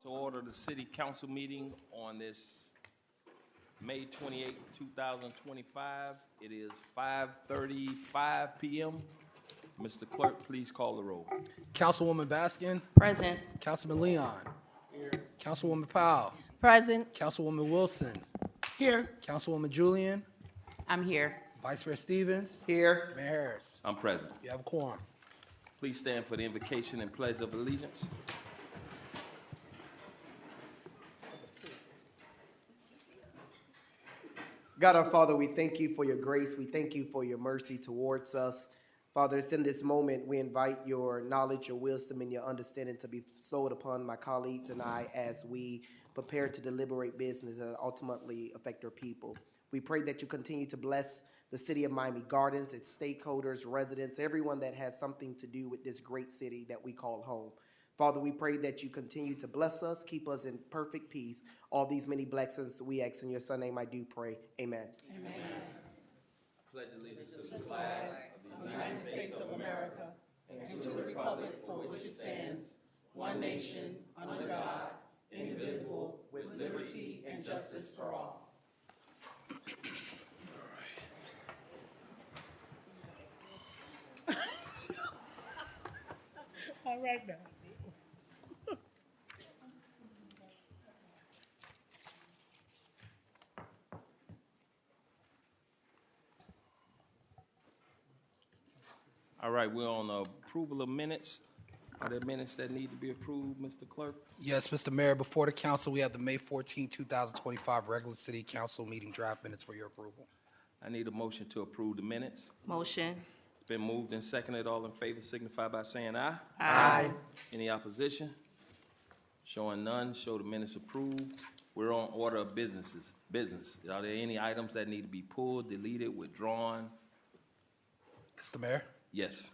To order the city council meeting on this May 28, 2025. It is 5:35 p.m. Mr. Clerk, please call the roll. Councilwoman Baskin. Present. Councilman Leon. Here. Councilwoman Powell. Present. Councilwoman Wilson. Here. Councilwoman Julian. I'm here. Vice Mayor Stevens. Here. Mayor Harris. I'm present. You have a quorum. Please stand for the invocation and pledge of allegiance. God our Father, we thank you for your grace. We thank you for your mercy towards us. Father, it's in this moment we invite your knowledge, your wisdom, and your understanding to be bestowed upon my colleagues and I as we prepare to deliberate business that ultimately affect our people. We pray that you continue to bless the city of Miami Gardens, its stakeholders, residents, everyone that has something to do with this great city that we call home. Father, we pray that you continue to bless us, keep us in perfect peace. All these many blessings we ask in your son's name I do pray. Amen. Amen. Pledge allegiance to the flag of the United States of America and to the republic for which it stands, one nation, under God, indivisible, with liberty and justice for all. All right now. All right, we're on approval of minutes. Are there minutes that need to be approved, Mr. Clerk? Yes, Mr. Mayor, before the council, we have the May 14, 2025 regular city council meeting draft minutes for your approval. I need a motion to approve the minutes. Motion. It's been moved and seconded. All in favor signify by saying aye. Aye. Any opposition? Showing none, show the minutes approved. We're on order of business. Are there any items that need to be pulled, deleted, withdrawn? Mr. Mayor? Yes.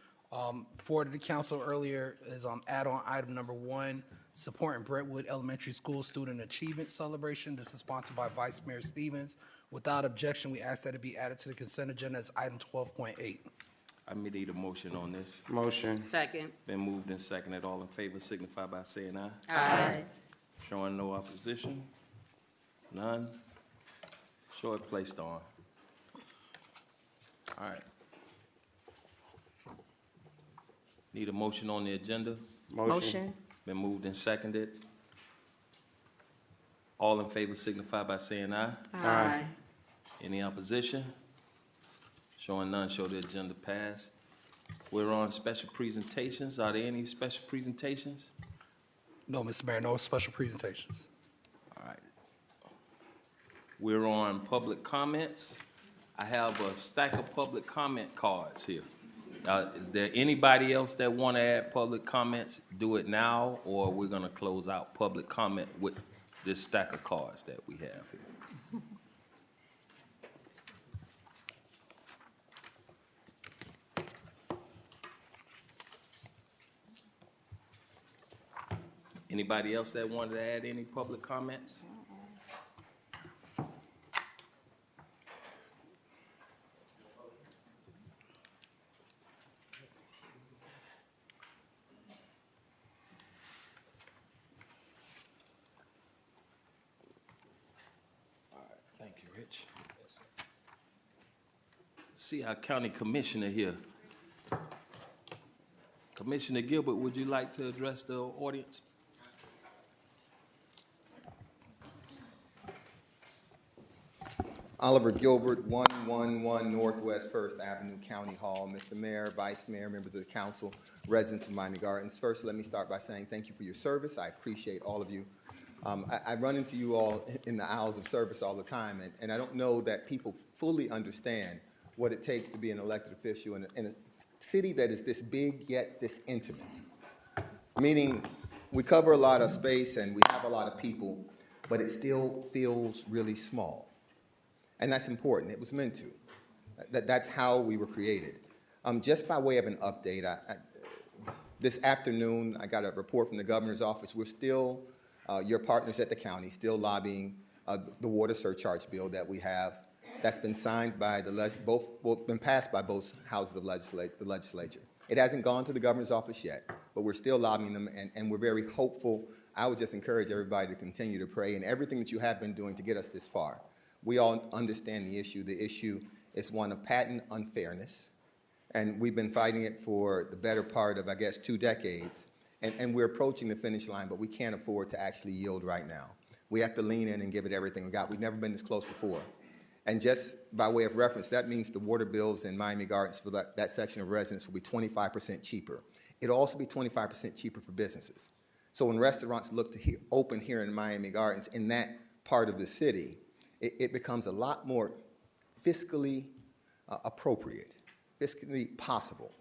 Forwarded to the council earlier is add-on item number 1, supporting Brentwood Elementary School Student Achievement Celebration. This is sponsored by Vice Mayor Stevens. Without objection, we ask that it be added to the consent agenda as item 12.8. I need a motion on this. Motion. Second. Been moved and seconded. All in favor signify by saying aye. Aye. Showing no opposition. None. Show it placed on. All right. Need a motion on the agenda. Motion. Been moved and seconded. All in favor signify by saying aye. Aye. Any opposition? Showing none, show the agenda pass. We're on special presentations. Are there any special presentations? No, Mr. Mayor, no special presentations. All right. We're on public comments. I have a stack of public comment cards here. Is there anybody else that want to add public comments? Do it now, or we're going to close out public comment with this stack of cards that we have here. Anybody else that wanted to add any public comments? Thank you, Rich. See our county commissioner here. Commissioner Gilbert, would you like to address the audience? Oliver Gilbert, 111 Northwest First Avenue, County Hall. Mr. Mayor, Vice Mayor, members of the council, residents of Miami Gardens. First, let me start by saying thank you for your service. I appreciate all of you. I run into you all in the aisles of service all the time, and I don't know that people fully understand what it takes to be an elected official in a city that is this big yet this intimate. Meaning, we cover a lot of space and we have a lot of people, but it still feels really small. And that's important. It was meant to. That's how we were created. Just by way of an update, this afternoon I got a report from the governor's office. We're still, your partners at the county, still lobbying the water surcharge bill that we have. That's been signed by been passed by both houses of the legislature. It hasn't gone to the governor's office yet, but we're still lobbying them, and we're very hopeful. I would just encourage everybody to continue to pray and everything that you have been doing to get us this far. We all understand the issue. The issue is one of patent unfairness, and we've been fighting it for the better part of, I guess, 2 decades, and we're approaching the finish line, but we can't afford to actually yield right now. We have to lean in and give it everything we got. We've never been this close before. And just by way of reference, that means the water bills in Miami Gardens for that section of residents will be 25% cheaper. It'll also be 25% cheaper for businesses. So when restaurants look to open here in Miami Gardens, in that part of the city, it becomes a lot more fiscally appropriate, fiscally possible.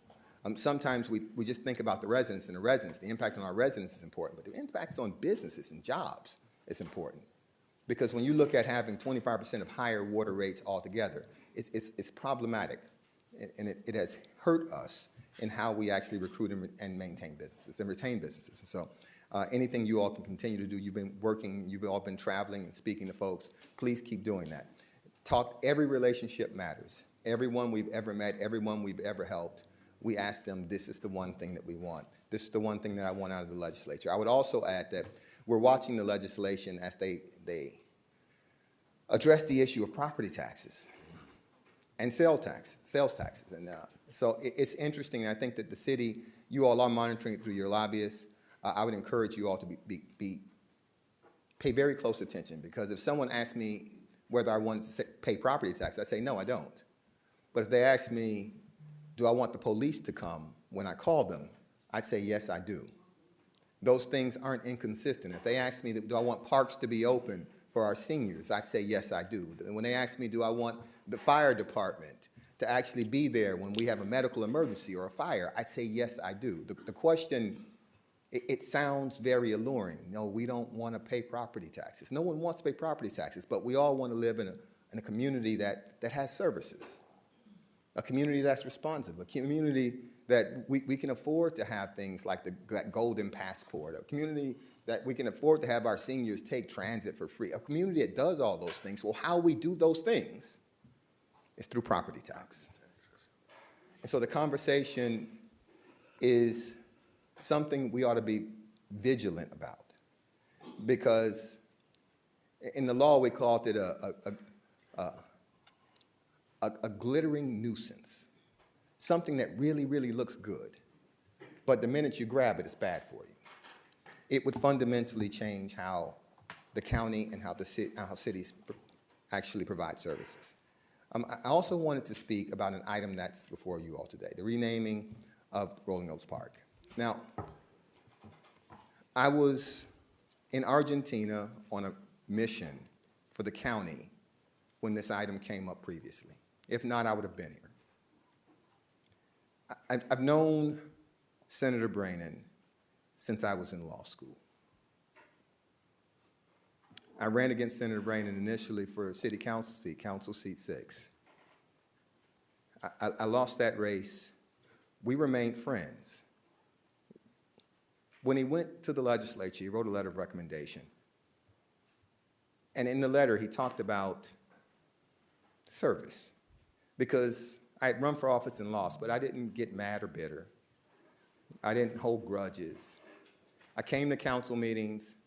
Sometimes we just think about the residents and the residents. The impact on our residents is important, but the impacts on businesses and jobs is important. Because when you look at having 25% of higher water rates altogether, it's problematic, and it has hurt us in how we actually recruit and maintain businesses and retain businesses. And so anything you all can continue to do, you've been working, you've all been traveling and speaking to folks, please keep doing that. Every relationship matters. Everyone we've ever met, everyone we've ever helped, we ask them, this is the one thing that we want. This is the one thing that I want out of the legislature. I would also add that we're watching the legislation as they address the issue of property taxes and sales taxes. And so it's interesting. I think that the city, you all are monitoring it through your lobbyists. I would encourage you all to pay very close attention, because if someone asked me whether I wanted to pay property tax, I say, no, I don't. But if they ask me, do I want the police to come when I call them, I'd say, yes, I do. Those things aren't inconsistent. If they ask me, do I want parks to be open for our seniors, I'd say, yes, I do. And when they ask me, do I want the fire department to actually be there when we have a medical emergency or a fire, I'd say, yes, I do. The question, it sounds very alluring. No, we don't want to pay property taxes. No one wants to pay property taxes, but we all want to live in a community that has services, a community that's responsive, a community that we can afford to have things like that golden passport, a community that we can afford to have our seniors take transit for free, a community that does all those things. Well, how we do those things is through property tax. And so the conversation is something we ought to be vigilant about, because in the law we called it a glittering nuisance, something that really, really looks good, but the minute you grab it, it's bad for you. It would fundamentally change how the county and how cities actually provide services. I also wanted to speak about an item that's before you all today, the renaming of Rolling Oaks Park. Now, I was in Argentina on a mission for the county when this item came up previously. If not, I would have been here. I've known Senator Brannan since I was in law school. I ran against Senator Brannan initially for a city council seat 6. I lost that race. We remained friends. When he went to the legislature, he wrote a letter of recommendation. And in the letter, he talked about service, because I had run for office and lost, but I didn't get mad or bitter. I didn't hold grudges. I came to council meetings.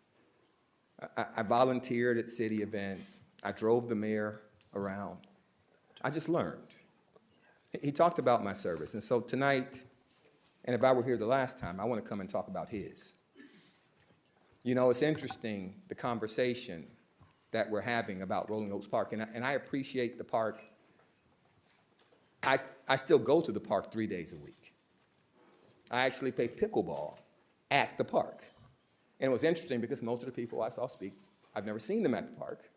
I volunteered at city events. I drove the mayor around. I just learned. He talked about my service. And so tonight, and if I were here the last time, I want to come and talk about his. You know, it's interesting, the conversation that we're having about Rolling Oaks Park, and I appreciate the park. I still go to the park 3 days a week. I actually play pickleball at the park. And it was interesting because most of the people I saw speak, I've never seen them at the park.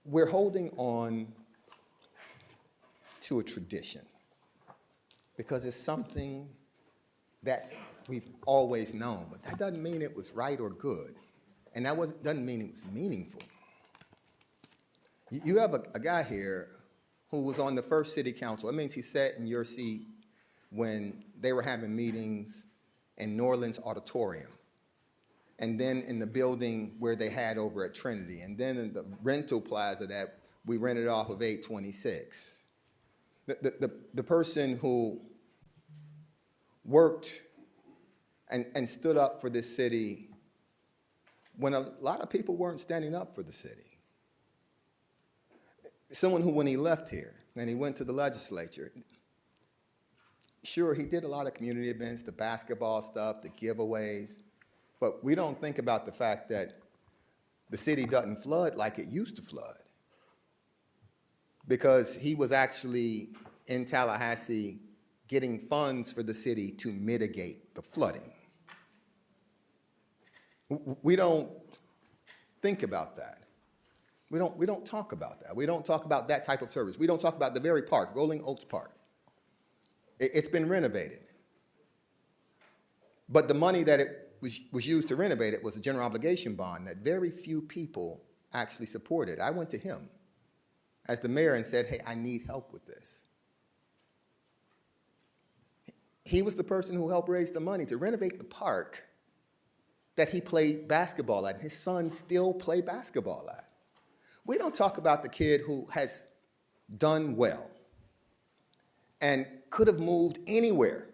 We're holding on to a tradition because it's something that we've always known, but that doesn't mean it was right or good. And that doesn't mean it was meaningful. You have a guy here who was on the first city council. It means he sat in your seat when they were having meetings in Norland's auditorium, and then in the building where they had over at Trinity, and then in the rental plaza that we rented off of 826. The person who worked and stood up for this city when a lot of people weren't standing up for the city. Someone who, when he left here and he went to the legislature, sure, he did a lot of community events, the basketball stuff, the giveaways, but we don't think about the fact that the city doesn't flood like it used to flood, because he was actually in Tallahassee getting funds for the city to mitigate the flooding. We don't think about that. We don't talk about that. We don't talk about that type of service. We don't talk about the very park, Rolling Oaks Park. It's been renovated. But the money that it was used to renovate it was a general obligation bond that very few people actually supported. I went to him as the mayor and said, hey, I need help with this. He was the person who helped raise the money to renovate the park that he played basketball at. His sons still play basketball at. We don't talk about the kid who has done well and could have moved anywhere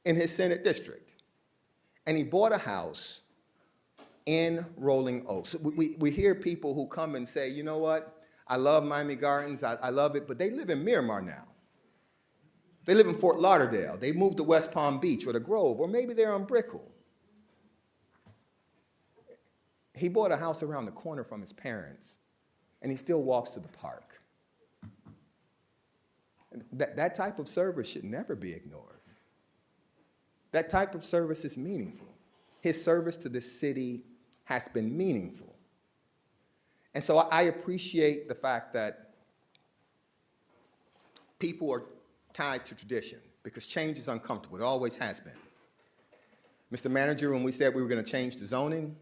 in his Senate district. And he bought a house in Rolling Oaks. We hear people who come and say, you know what, I love Miami Gardens, I love it, but they live in Miramar now. They live in Fort Lauderdale. They moved to West Palm Beach or the Grove, or maybe they're on Brickell. He bought a house around the corner from his parents, and he still walks to the park. That type of service should never be ignored. That type of service is meaningful. His service to this city has been meaningful. And so I appreciate the fact that people are tied to tradition, because change is uncomfortable. It always has been. Mr. Manager, when we said we were going to change the zoning,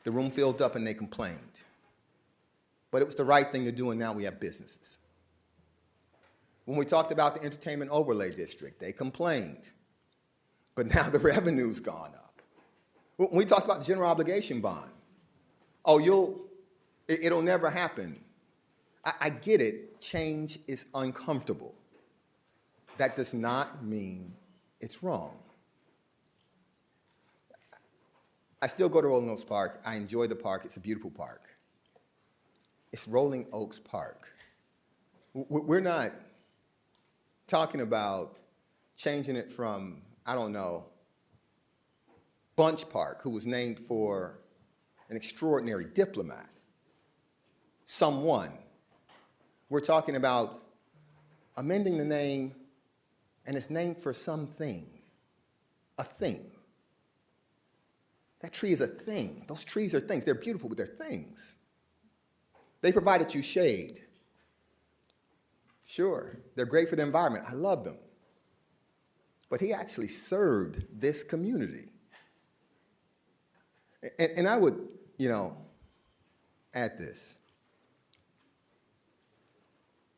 the room filled up and they complained. But it was the right thing to do, and now we have businesses. When we talked about the entertainment overlay district, they complained. But now the revenue's gone up. When we talked about the general obligation bond, it'll never happen. I get it, change is uncomfortable. That does not mean it's wrong. I still go to Rolling Oaks Park. I enjoy the park. It's a beautiful park. It's Rolling Oaks Park. We're not talking about changing it from, I don't know, Bunch Park, who was named for an extraordinary diplomat, someone. We're talking about amending the name, and it's named for something, a thing. That tree is a thing. Those trees are things. They're beautiful, but they're things. They provided you shade. Sure, they're great for the environment. I love them. But he actually served this community. And I would, add this.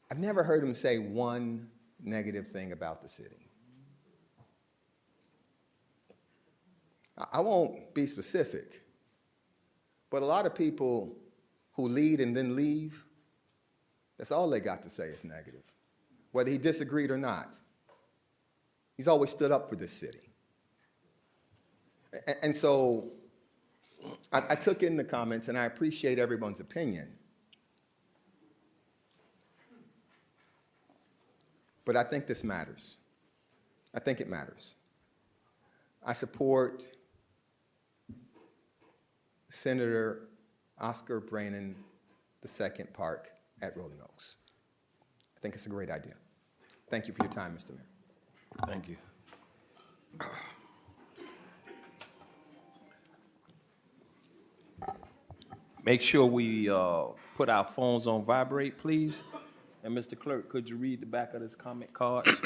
I've never heard him say one negative thing about the city. I won't be specific, but a lot of people who lead and then leave, that's all they got to say is negative, whether he disagreed or not. He's always stood up for this city. And so I took in the comments, and I appreciate everyone's opinion. But I think this matters. I think it matters. I support Senator Oscar Brannon II Park at Rolling Oaks. I think it's a great idea. Thank you for your time, Mr. Mayor. Thank you. Make sure we put our phones on vibrate, please. And Mr. Clerk, could you read the back of this comment cards?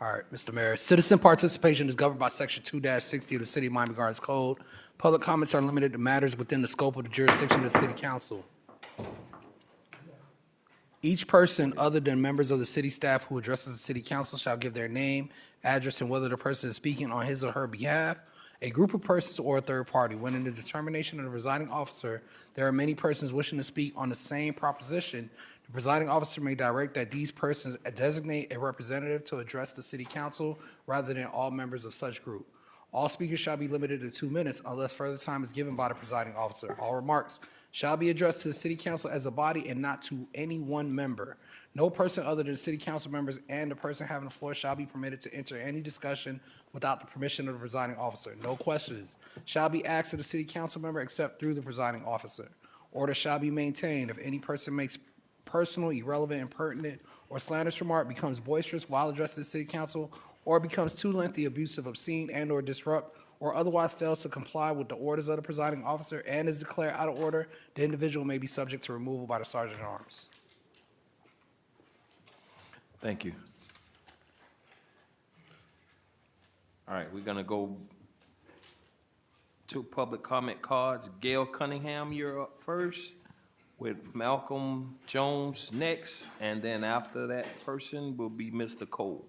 All right, Mr. Mayor. Citizen participation is governed by Section 2-60 of the City of Miami Gardens Code. Public comments are limited to matters within the scope of the jurisdiction of the City Council. Each person other than members of the city staff who addresses the City Council shall give their name, address, and whether the person is speaking on his or her behalf. a group of persons, or a third party. When in the determination of the presiding officer, there are many persons wishing to speak on the same proposition, the presiding officer may direct that these persons designate a representative to address the city council rather than all members of such group. All speakers shall be limited to 2 minutes unless further time is given by the presiding officer. All remarks shall be addressed to the city council as a body and not to any one member. No person other than city council members and the person having the floor shall be permitted to enter any discussion without the permission of the presiding officer. No questions shall be asked of the city council member except through the presiding officer. Order shall be maintained. If any person makes personal, irrelevant, impertinent, or slanderous remark, becomes boisterous while addressing the city council, or becomes too lengthy, abusive, obscene, and/or disrupt, or otherwise fails to comply with the orders of the presiding officer and is declared out of order, the individual may be subject to removal by the sergeant at arms. Thank you. All right, we're gonna go to public comment cards. Gail Cunningham, you're up first, with Malcolm Jones next, and then after that person will be Mr. Cole.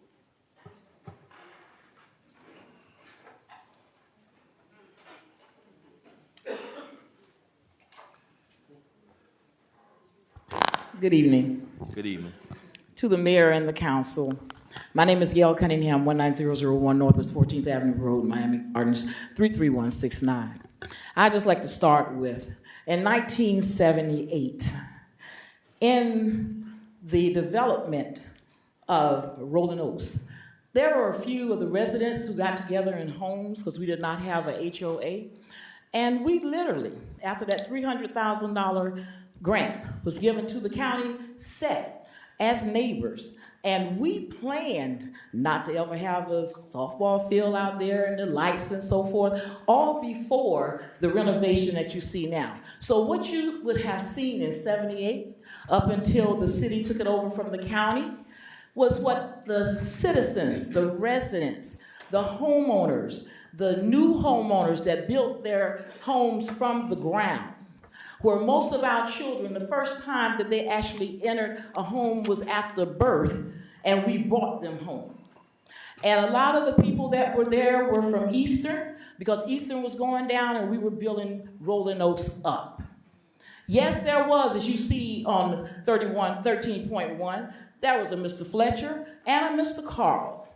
Good evening. Good evening. To the mayor and the council. My name is Gail Cunningham, 19001 Northwest 14th Avenue Road, Miami Gardens, 33169. I'd just like to start with, in 1978, in the development of Rolling Oaks, there were a few of the residents who got together in homes because we did not have a HOA. And we literally, after that $300,000 grant was given to the county, sat as neighbors, and we planned not to ever have a softball field out there and the lights and so forth, all before the renovation that you see now. So what you would have seen in 78, up until the city took it over from the county, was what the citizens, the residents, the homeowners, the new homeowners that built their homes from the ground, where most of our children, the first time that they actually entered a home was after birth, and we brought them home. And a lot of the people that were there were from Eastern, because Eastern was going down and we were building Rolling Oaks up. Yes, there was, as you see on 13.1, there was a Mr. Fletcher and a Mr. Carl.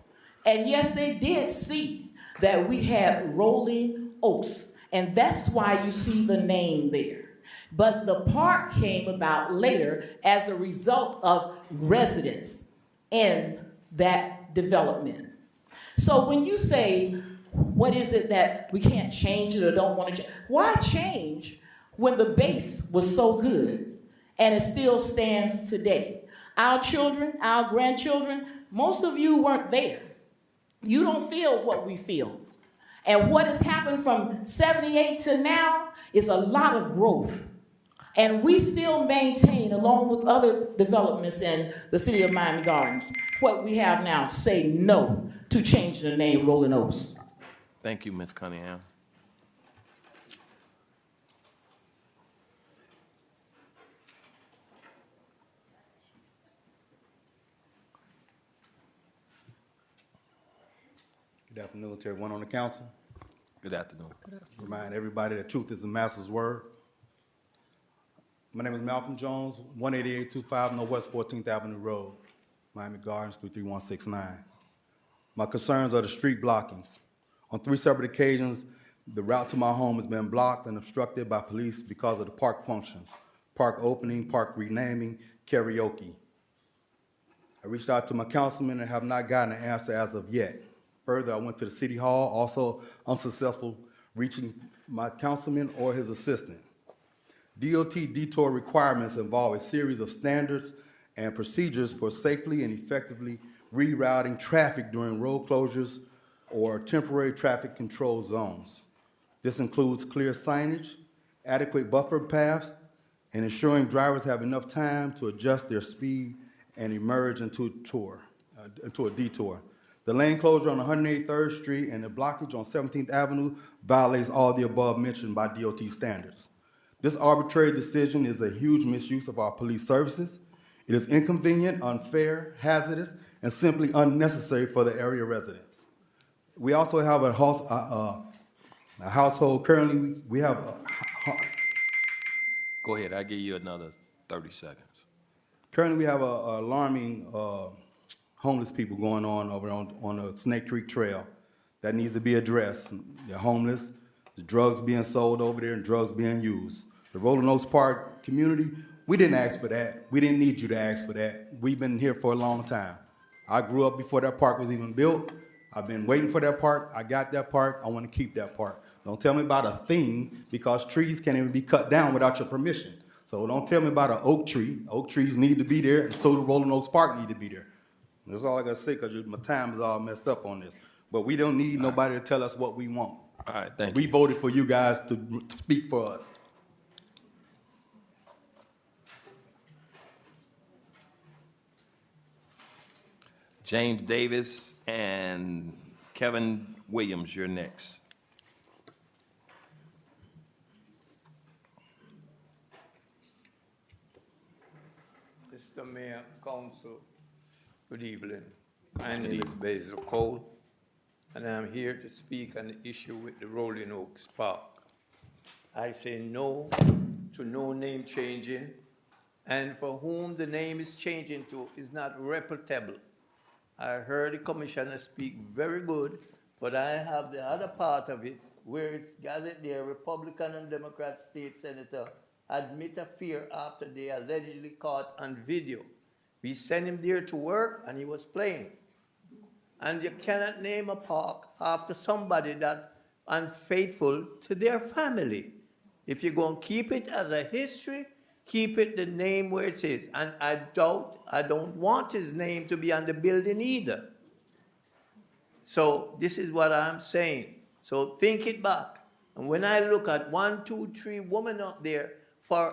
And yes, they did see that we had Rolling Oaks, and that's why you see the name there. But the park came about later as a result of residents in that development. So when you say, what is it that we can't change it or don't want to change? Why change when the base was so good and it still stands today? Our children, our grandchildren, most of you weren't there. You don't feel what we feel. And what has happened from 78 to now is a lot of growth. And we still maintain, along with other developments in the city of Miami Gardens, what we have now. Say no to changing the name Rolling Oaks. Thank you, Ms. Cunningham. Good afternoon to everyone on the council. Good afternoon. Remind everybody that truth is the master's word. My name is Malcolm Jones, 18825 Northwest 14th Avenue Road, Miami Gardens, 33169. My concerns are the street blockings. On 3 separate occasions, the route to my home has been blocked and obstructed by police because of the park functions: park opening, park renaming, karaoke. I reached out to my councilman and have not gotten an answer as of yet. Further, I went to the city hall, also unsuccessful reaching my councilman or his assistant. DOT detour requirements involve a series of standards and procedures for safely and effectively rerouting traffic during road closures or temporary traffic control zones. This includes clear signage, adequate buffer paths, and ensuring drivers have enough time to adjust their speed and emerge into a detour. The lane closure on 183rd Street and the blockage on 17th Avenue violates all the above mentioned by DOT standards. This arbitrary decision is a huge misuse of our police services. It is inconvenient, unfair, hazardous, and simply unnecessary for the area residents. We also have a A household currently, we have, Go ahead, I'll give you another 30 seconds. currently we have a alarming homeless people going on over on the Snake Creek Trail that needs to be addressed. They're homeless, the drugs being sold over there and drugs being used. The Rolling Oaks Park community, we didn't ask for that. We didn't need you to ask for that. We've been here for a long time. I grew up before that park was even built. I've been waiting for that park. I got that park. I want to keep that park. Don't tell me about a thing, because trees can't even be cut down without your permission. So don't tell me about an oak tree. Oak trees need to be there, and so do Rolling Oaks Park need to be there. That's all I got to say, because my time is all messed up on this. But we don't need nobody to tell us what we want. All right, thank We you. voted for you guys to speak for us. James Davis and Kevin Williams, you're next. Mr. Mayor, Council, good evening. My name is Basil Cole, and I'm here to speak on the issue with the Rolling Oaks Park. I say no to no name changing, and for whom the name is changing to is not reputable. I heard the commissioner speak very good, but I have the other part of it where it's gazetted there, Republican and Democrat state senator admit a fear after they allegedly caught on video. We sent him there to work and he was playing. And you cannot name a park after somebody that unfaithful to their family. If you're going to keep it as a history, keep it the name where it is. And I don't want his name to be on the building either. So this is what I'm saying. So think it back. And when I look at 1, 2, 3 women up there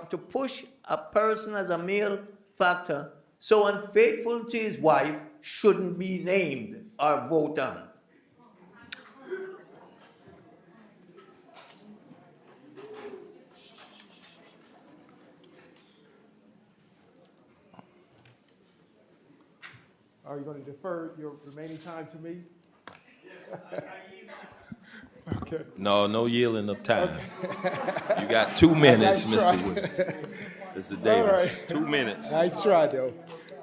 to push a person as a male factor, so unfaithful to his wife, shouldn't be named or voted on. Are you going to defer your remaining time to me? Okay. No yielding of time. You got 2 minutes, Nice try. Mr. Williams. Mr. Davis, right. 2 minutes. Nice try, though.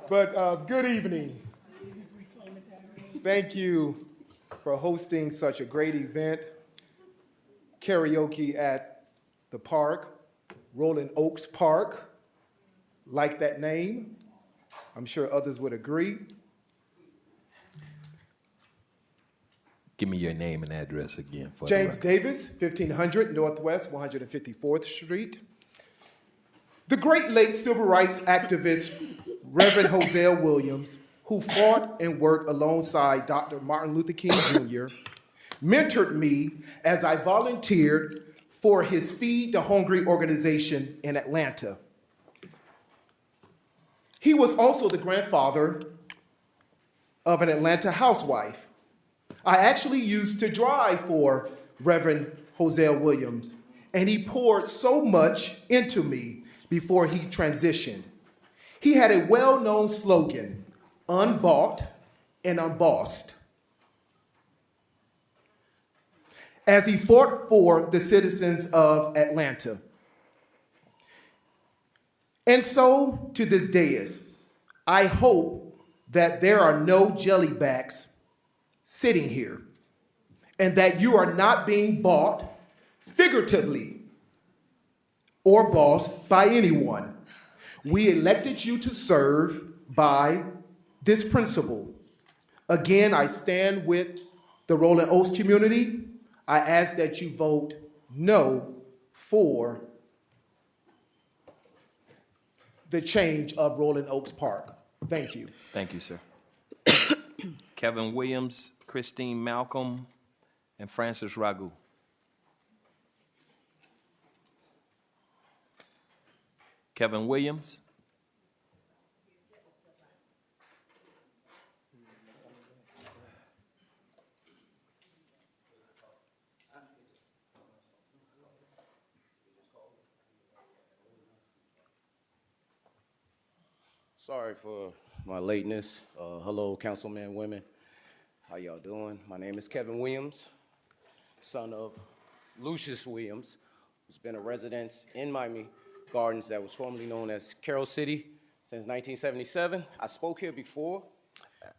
But good evening. Thank you for hosting such a great event. Karaoke at the park, Rolling Oaks Park. Like that name. I'm sure others would agree. Give me your name and address again. For James the record. Davis, 1500 Northwest 154th Street. The great late civil rights activist, Reverend Hosea Williams, who fought and worked alongside Dr. Martin Luther King Jr., mentored me as I volunteered for his Feed the Hungry organization in Atlanta. He was also the grandfather of an Atlanta housewife. I actually used to drive for Reverend Hosea Williams, and he poured so much into me before he transitioned. He had a well-known slogan, unbought and unbossed, as he fought for the citizens of Atlanta. And so, to this day, I hope that there are no jellybacks sitting here, and that you are not being bought figuratively or bossed by anyone. We elected you to serve by this principle. Again, I stand with the Rolling Oaks community. I ask that you vote no for the change of Rolling Oaks Park. Thank you. Thank you, sir. Kevin Williams, Christine Malcolm, and Francis Ragu. Kevin Williams. Sorry for my lateness. Hello, councilman, women. How y'all doing? My name is Kevin Williams, son of Lucius Williams, who's been a resident in Miami Gardens that was formerly known as Carroll City since 1977. I spoke here before.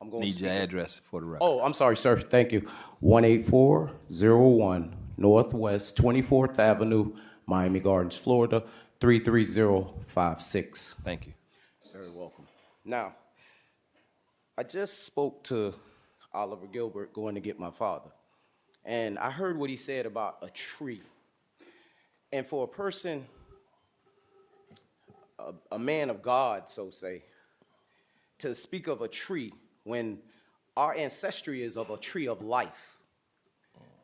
I'm going to Need speak your it. address for the record. Oh, I'm sorry, sir. Thank you. 18401 Northwest 24th Avenue, Miami Gardens, Florida, 33056. Thank you. Very welcome. Now, I just spoke to Oliver Gilbert going to get my father, and I heard what he said about a tree. And for a person, a man of God, so say, to speak of a tree when our ancestry is of a tree of life,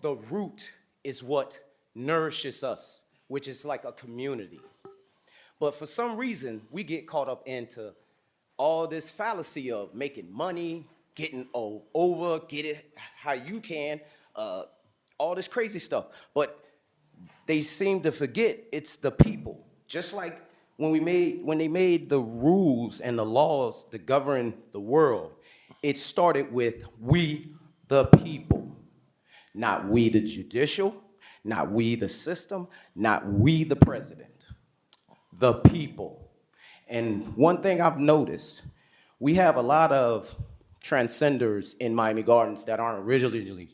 the root is what nourishes us, which is like a community. But for some reason, we get caught up into all this fallacy of making money, getting over, get it how you can, all this crazy stuff. But they seem to forget it's the people. Just like when they made the rules and the laws to govern the world, it started with we the people. Not we the judicial, not we the system, not we the president. The people. And one thing I've noticed, we have a lot of transcenders in Miami Gardens that aren't originally,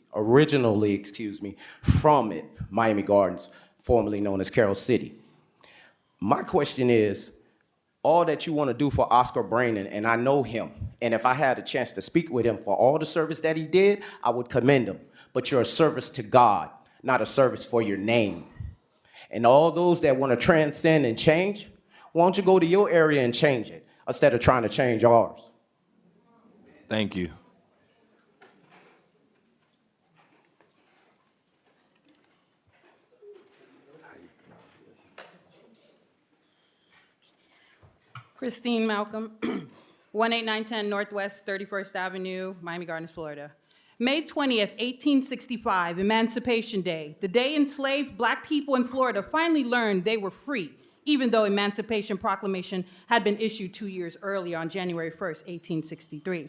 from Miami Gardens, formerly known as Carroll City. My question is, all that you want to do for Oscar Brainin, and I know him, and if I had a chance to speak with him for all the service that he did, I would commend him. But you're a service to God, not a service for your name. And all those that want to transcend and change, why don't you go to your area and change it instead of trying to change ours? Thank you. Christine Malcolm, 18910 Northwest 31st Avenue, Miami Gardens, Florida. May 20th, 1865, Emancipation Day, the day enslaved black people in Florida finally learned they were free, even though Emancipation Proclamation had been issued 2 years earlier on January 1st, 1863.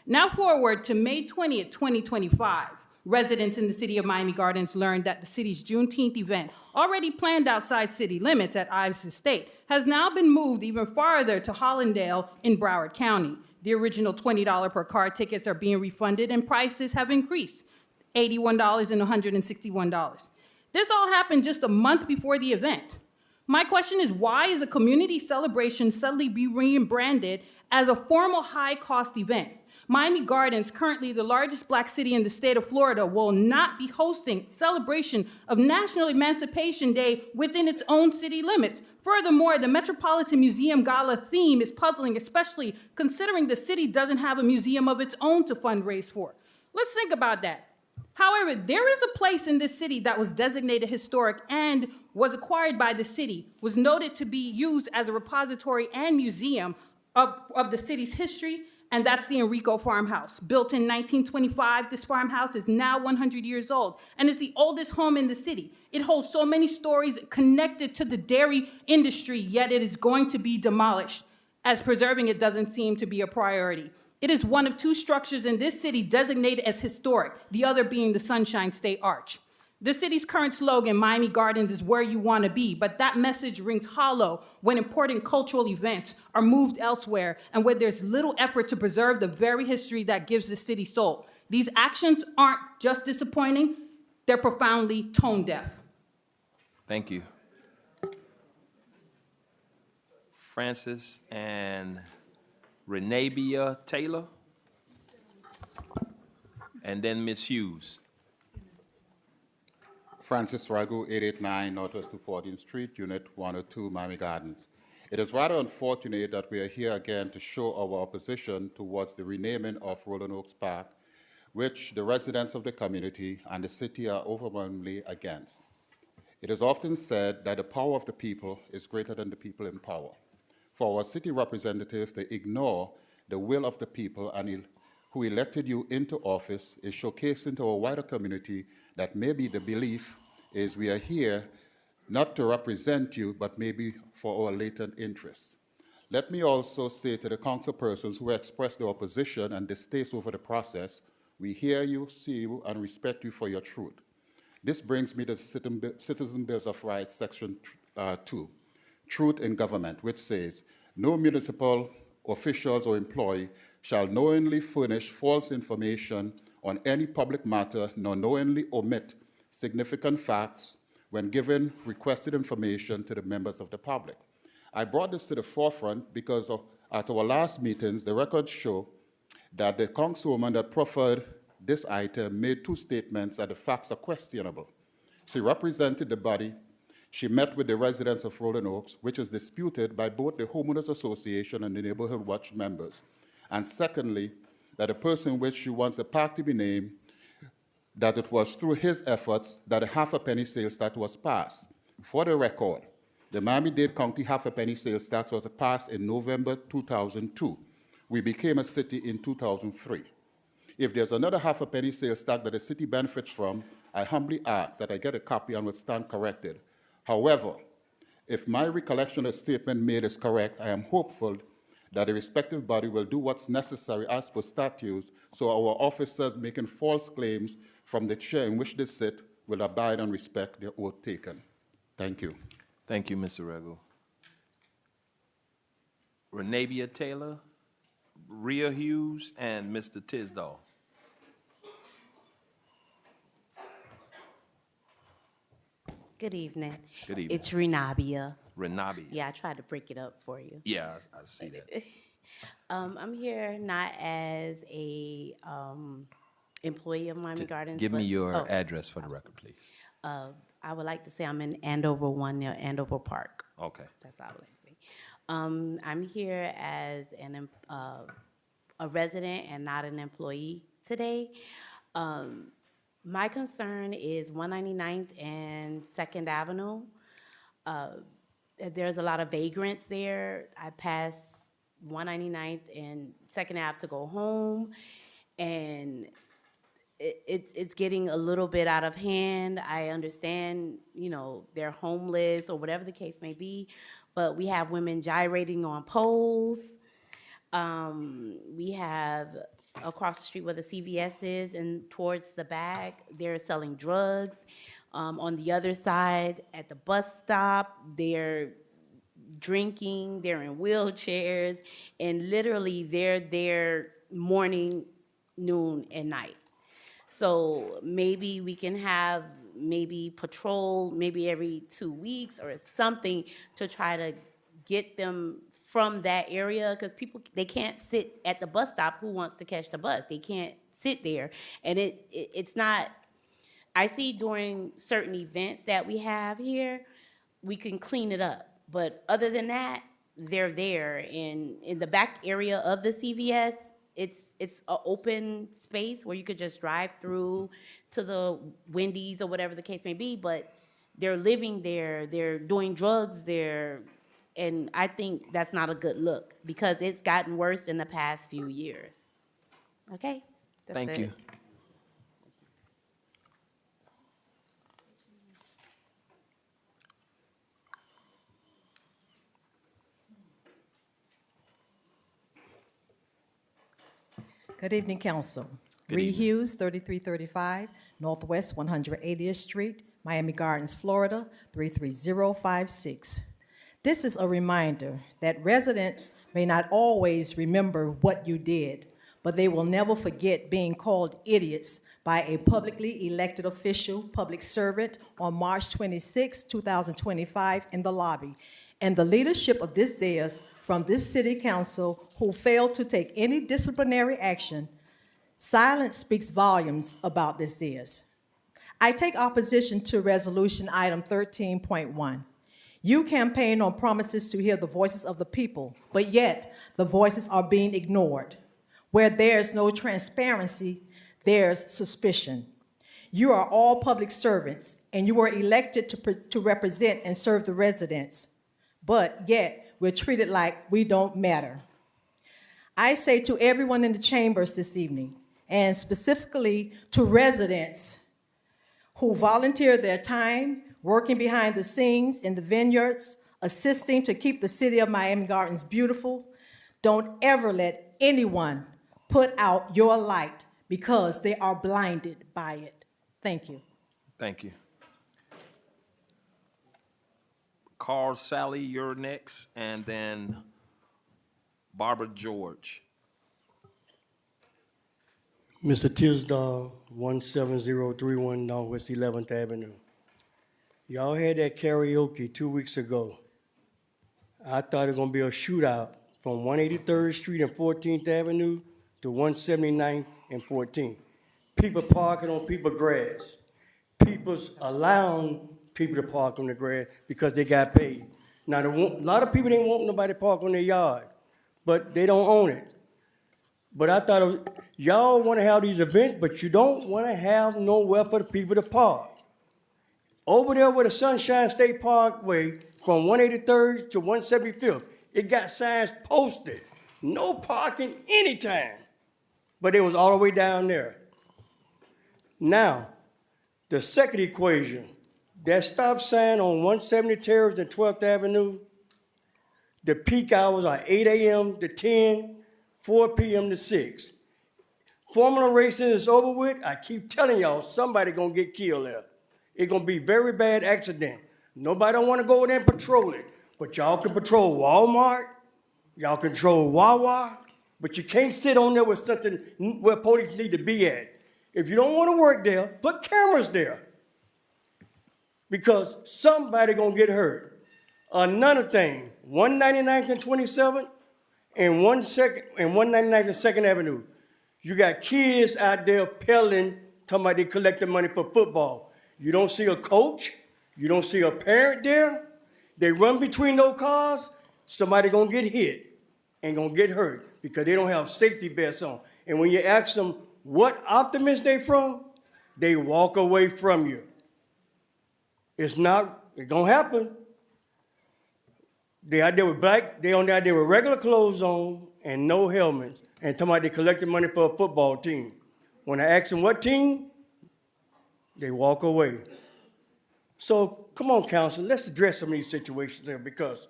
Now forward to May 20th, 2025, residents in the city of Miami Gardens learned that the city's Juneteenth event, already planned outside city limits at Ives Estate, has now been moved even farther to Hollandale in Broward County. The original $20 per car tickets are being refunded and prices have increased, $81 and $161. This all happened just a month before the event. My question is, why is a community celebration suddenly be rebranded as a formal high-cost event? Miami Gardens, currently the largest black city in the state of Florida, will not be hosting celebration of National Emancipation Day within its own city limits. Furthermore, the Metropolitan Museum Gala theme is puzzling, especially considering the city doesn't have a museum of its own to fundraise for. Let's think about that. However, there is a place in this city that was designated historic and was acquired by the city, was noted to be used as a repository and museum of the city's history, and that's the Enrico Farmhouse. Built in 1925, this farmhouse is now 100 years old and is the oldest home in the city. It holds so many stories connected to the dairy industry, yet it is going to be demolished, as preserving it doesn't seem to be a priority. It is one of two structures in this city designated as historic, the other being the Sunshine State Arch. The city's current slogan, Miami Gardens is where you want to be, but that message rings hollow when important cultural events are moved elsewhere and when there's little effort to preserve the very history that gives the city soul. These actions aren't just disappointing, they're profoundly tone deaf. Thank you. Francis and Renabia Taylor, and then Ms. Hughes. Francis Ragu, 889 Northwest 214th Street, Unit 102, Miami Gardens. It is rather unfortunate that we are here again to show our opposition towards the renaming of Rolling Oaks Park, which the residents of the community and the city are overwhelmingly against. It is often said that the power of the people is greater than the people in power. For our city representatives to ignore the will of the people and who elected you into office is showcasing to our wider community that maybe the belief is we are here not to represent you, but maybe for our latent interests. Let me also say to the council persons who expressed their opposition and distaste over the process, we hear you, see you, and respect you for your truth. This brings me to Citizen Bills of Rights, Section 2, Truth in Government, which says, no municipal officials or employee shall knowingly furnish false information on any public matter, nor knowingly omit significant facts when giving requested information to the members of the public. I brought this to the forefront because at our last meetings, the records show that the councilwoman that proffered this item made two statements that the facts are questionable. She represented the body. She met with the residents of Rolling Oaks, which is disputed by both the Homeowners Association and the Neighborhood Watch members. And secondly, that the person which she wants the park to be named, that it was through his efforts that a half-a-penny sales tax was passed. For the record, the Miami-Dade County half-a-penny sales tax was passed in November 2002. We became a city in 2003. If there's another half-a-penny sales tax that the city benefits from, I humbly ask that I get a copy and would stand corrected. However, if my recollection of the statement made is correct, I am hopeful that the respective body will do what's necessary as per statutes so our officers making false claims from the chair in which they sit will abide and respect their oath taken. Thank you. Thank you, Mr. Rego. Renabia Taylor, Rhea Hughes, and Mr. Tisdall. Good evening. Good evening. It's Renabia. Renabia. Yeah, I tried to break it up for you. Yeah, I see that. I'm here not as a employee of Miami Gardens. Give me but- your address for the record, please. I would like to say I'm in Andover 1 near Andover Park. Okay. That's all I would like to say. I'm here as a resident and not an employee today. My concern is 199th and 2nd Avenue. There's a lot of vagrants there. I pass 199th and 2nd Ave to go home, and it's getting a little bit out of hand. I understand, they're homeless or whatever the case may be, but we have women gyrating on poles. We have across the street where the CVS is and towards the back, they're selling drugs. On the other side, at the bus stop, they're drinking, they're in wheelchairs, and literally they're there morning, noon, and night. So maybe we can have patrol maybe every 2 weeks or something to try to get them from that area, because they can't sit at the bus stop. Who wants to catch the bus? They can't sit there. And it's not, I see during certain events that we have here, we can clean it up. But other than that, they're there. In the back area of the CVS, it's an open space where you could just drive through to the Wendy's or whatever the case may be, but they're living there, they're doing drugs there, and I think that's not a good look because it's gotten worse in the past few years. Okay? That's Thank it. you. Good evening, Council. Good Ree evening. Hughes, 3335 Northwest 180th Street, Miami Gardens, Florida, 33056. This is a reminder that residents may not always remember what you did, but they will never forget being called idiots by a publicly elected official, public servant, on March 26, 2025 in the lobby, and the leadership of this dais from this city council who failed to take any disciplinary action. Silence speaks volumes about this dais. I take opposition to resolution item 13.1. You campaign on promises to hear the voices of the people, but yet the voices are being ignored. Where there's no transparency, there's suspicion. You are all public servants, and you were elected to represent and serve the residents, but yet we're treated like we don't matter. I say to everyone in the chambers this evening, and specifically to residents who volunteer their time, working behind the scenes in the vineyards, assisting to keep the city of Miami Gardens beautiful, don't ever let anyone put out your light because they are blinded by it. Thank you. Thank you. Carl Sally, you're next, and then Barbara George. Mr. Tisdall, 17031 Northwest 11th Avenue. Y'all had that karaoke 2 weeks ago. I thought it was gonna be a shootout from 183rd Street and 14th Avenue to 179th and 14th. People parking on people's grass. People's allowing people to park on the grass because they got paid. Now, a lot of people didn't want nobody to park on their yard, but they don't own it. But I thought y'all want to have these events, but you don't want to have nowhere for the people to park. Over there where the Sunshine State Parkway from 183rd to 175th, it got signs posted. No parking anytime. But it was all the way down there. Now, the second equation, that stop sign on 170 Terrace and 12th Avenue, the peak hours are 8 a.m. to 10, 4 p.m. to 6. Formula racing is over with. I keep telling y'all, somebody gonna get killed there. It's gonna be very bad accident. Nobody don't wanna go there and patrol it. But y'all can patrol Walmart, y'all control Wawa, but you can't sit on there with something where police need to be at. If you don't wanna work there, put cameras there. Because somebody gonna get hurt. Another thing, 199th and 27th and 199th and 2nd Avenue. You got kids out there peddling, talking about they collecting money for football. You don't see a coach, you don't see a parent there. They run between those cars, somebody gonna get hit and gonna get hurt because they don't have safety vests on. And when you ask them what optimist they from, they walk away from you. It's gonna happen. They out there with they on there out there with regular clothes on and no helmets and talking about they collecting money for a football team. When I ask them what team, they walk away. So come on, council, let's address some of these situations there because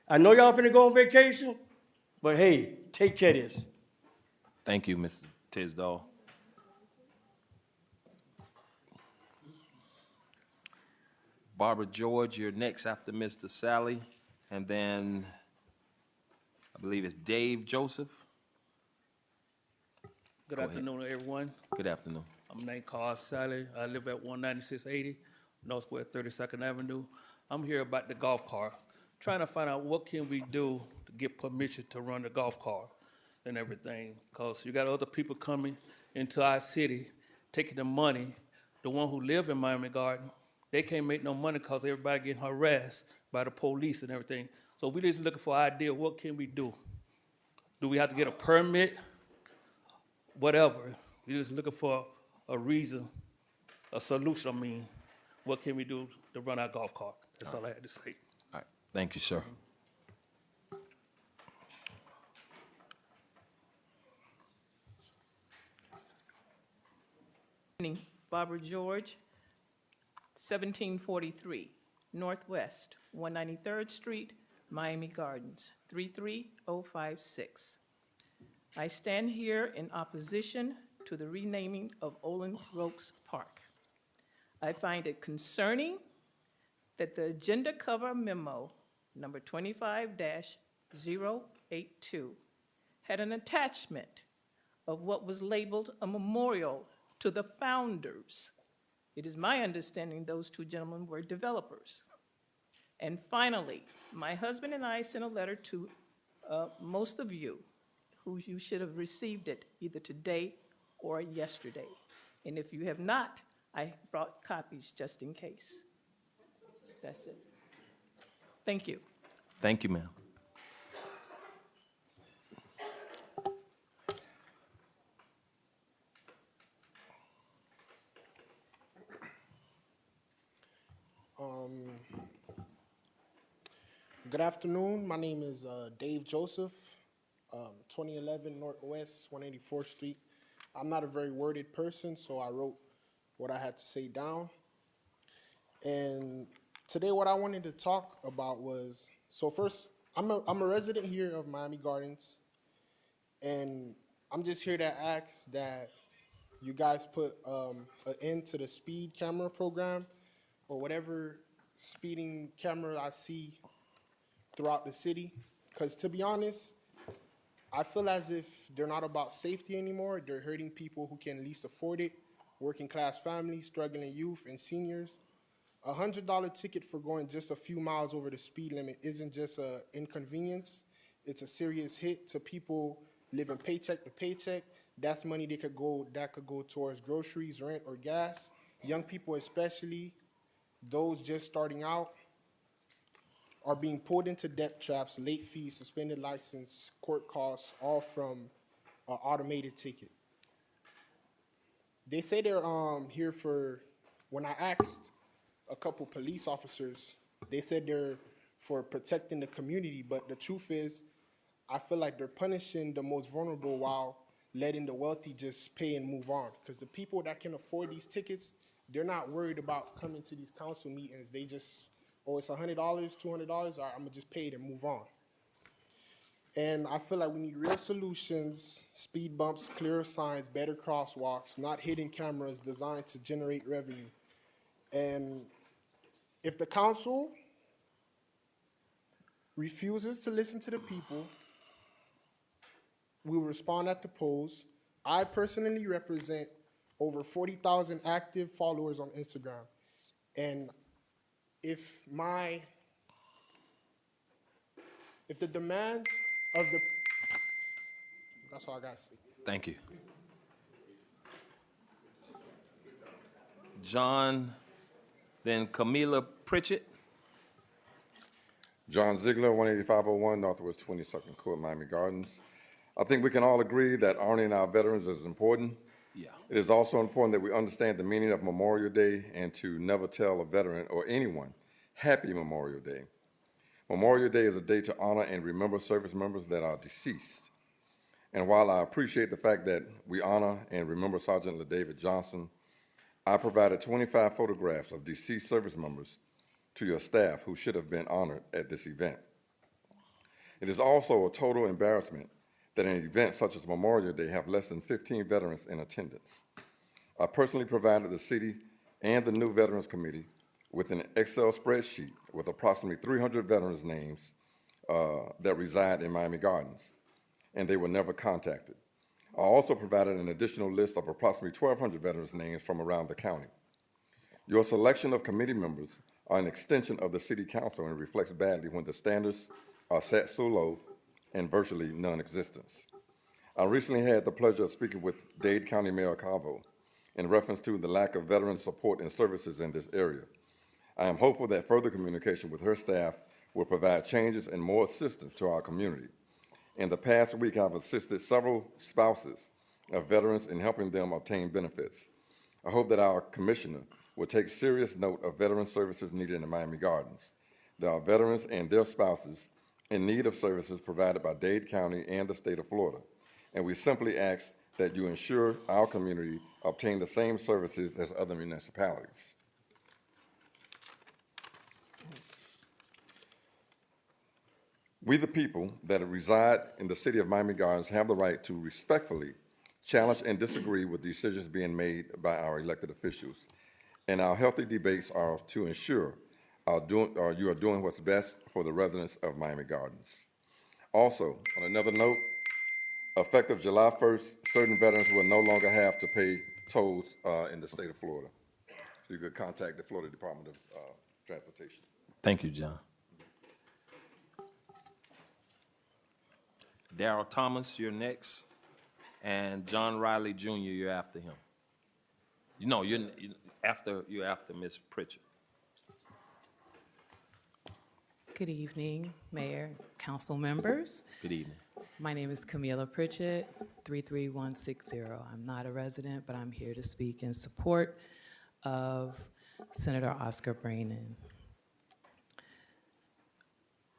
I know y'all finna go on vacation, but hey, take care of this. Thank you, Mr. Tisdall. Barbara George, you're next after Mr. Sally, and then I believe it's Dave Joseph. Good Go afternoon, everyone. Good afternoon. I'm named Carl Sally. I live at 19680 Northwest 32nd Avenue. I'm here about the golf cart, trying to find out what can we do to get permission to run the golf cart and everything. Because you got other people coming into our city, taking the money. The one who live in Miami Garden, they can't make no money because everybody getting harassed by the police and everything. So we just looking for an idea, what can we do? Do we have to get a permit? Whatever. We're just looking for a reason, a solution, I mean. What can we do to run our golf cart? That's all I had to say. All right, thank you, sir. Barbara George, 1743 Northwest 193rd Street, Miami Gardens, 33056. I stand here in opposition to the renaming of Olin Rokes Park. I find it concerning that the agenda cover memo, number 25-082, had an attachment of what was labeled a memorial to the founders. It is my understanding those two gentlemen were developers. And finally, my husband and I sent a letter to most of you, who you should have received it either today or yesterday. And if you have not, I brought copies just in case. That's it. Thank you. Thank you, ma'am. Good afternoon. My name is Dave Joseph, 2011 Northwest 184th Street. I'm not a very worded person, so I wrote what I had to say down. And today what I wanted to talk about was, so first, I'm a resident here of Miami Gardens, and I'm just here to ask that you guys put an end to the speed camera program or whatever speeding camera I see throughout the city. Because to be honest, I feel as if they're not about safety anymore. They're hurting people who can least afford it, working class families, struggling youth, and seniors. A $100 ticket for going just a few miles over the speed limit isn't just an inconvenience. It's a serious hit to people living paycheck to paycheck. That's money that could go towards groceries, rent, or gas. Young people especially, those just starting out, are being pulled into debt traps, late fees, suspended license, court costs, all from an automated ticket. They say they're here for, when I asked a couple police officers, they said they're for protecting the community, but the truth is, I feel like they're punishing the most vulnerable while letting the wealthy just pay and move on. Because the people that can afford these tickets, they're not worried about coming to these council meetings. They just, oh, it's $100, $200, all right, I'm gonna just pay it and move on. And I feel like we need real solutions, speed bumps, clearer signs, better crosswalks, not hidden cameras designed to generate revenue. And if the council refuses to listen to the people, we will respond at the polls. I personally represent over 40,000 active followers on Instagram. And if the demands of the, that's all I gotta say. Thank you. John, then Camila Pritchett. John Ziegler, 18501 Northwest 22nd Court, Miami Gardens. I think we can all agree that honoring our veterans is important. Yeah. It is also important that we understand the meaning of Memorial Day and to never tell a veteran or anyone, Happy Memorial Day. Memorial Day is a day to honor and remember service members that are deceased. And while I appreciate the fact that we honor and remember Sergeant LaDavid Johnson, I provided 25 photographs of deceased service members to your staff who should have been honored at this event. It is also a total embarrassment that an event such as Memorial Day have less than 15 veterans in attendance. I personally provided the city and the new Veterans Committee with an Excel spreadsheet with approximately 300 veterans' names that reside in Miami Gardens, and they were never contacted. I also provided an additional list of approximately 1,200 veterans' names from around the county. Your selection of committee members are an extension of the City Council and reflects badly when the standards are set so low and virtually non-existent. I recently had the pleasure of speaking with Dade County Mayor Calvo in reference to the lack of veteran support and services in this area. I am hopeful that further communication with her staff will provide changes and more assistance to our community. In the past week, I've assisted several spouses of veterans in helping them obtain benefits. I hope that our commissioner will take serious note of veteran services needed in the Miami Gardens. There are veterans and their spouses in need of services provided by Dade County and the state of Florida, and we simply ask that you ensure our community obtain the same services as other municipalities. We, the people that reside in the city of Miami Gardens, have the right to respectfully challenge and disagree with decisions being made by our elected officials. And our healthy debates are to ensure you are doing what's best for the residents of Miami Gardens. Also, on another note, effective July 1st, certain veterans will no longer have to pay tolls in the state of Florida. So you could contact the Florida Department of Transportation. Thank you, John. Darrell Thomas, you're next, and John Riley Jr., you're after him. You're after Ms. Pritchett. Good evening, Mayor, council members. Good evening. My name is Camila Pritchett, 33160. I'm not a resident, but I'm here to speak in support of Senator Oscar Brannon.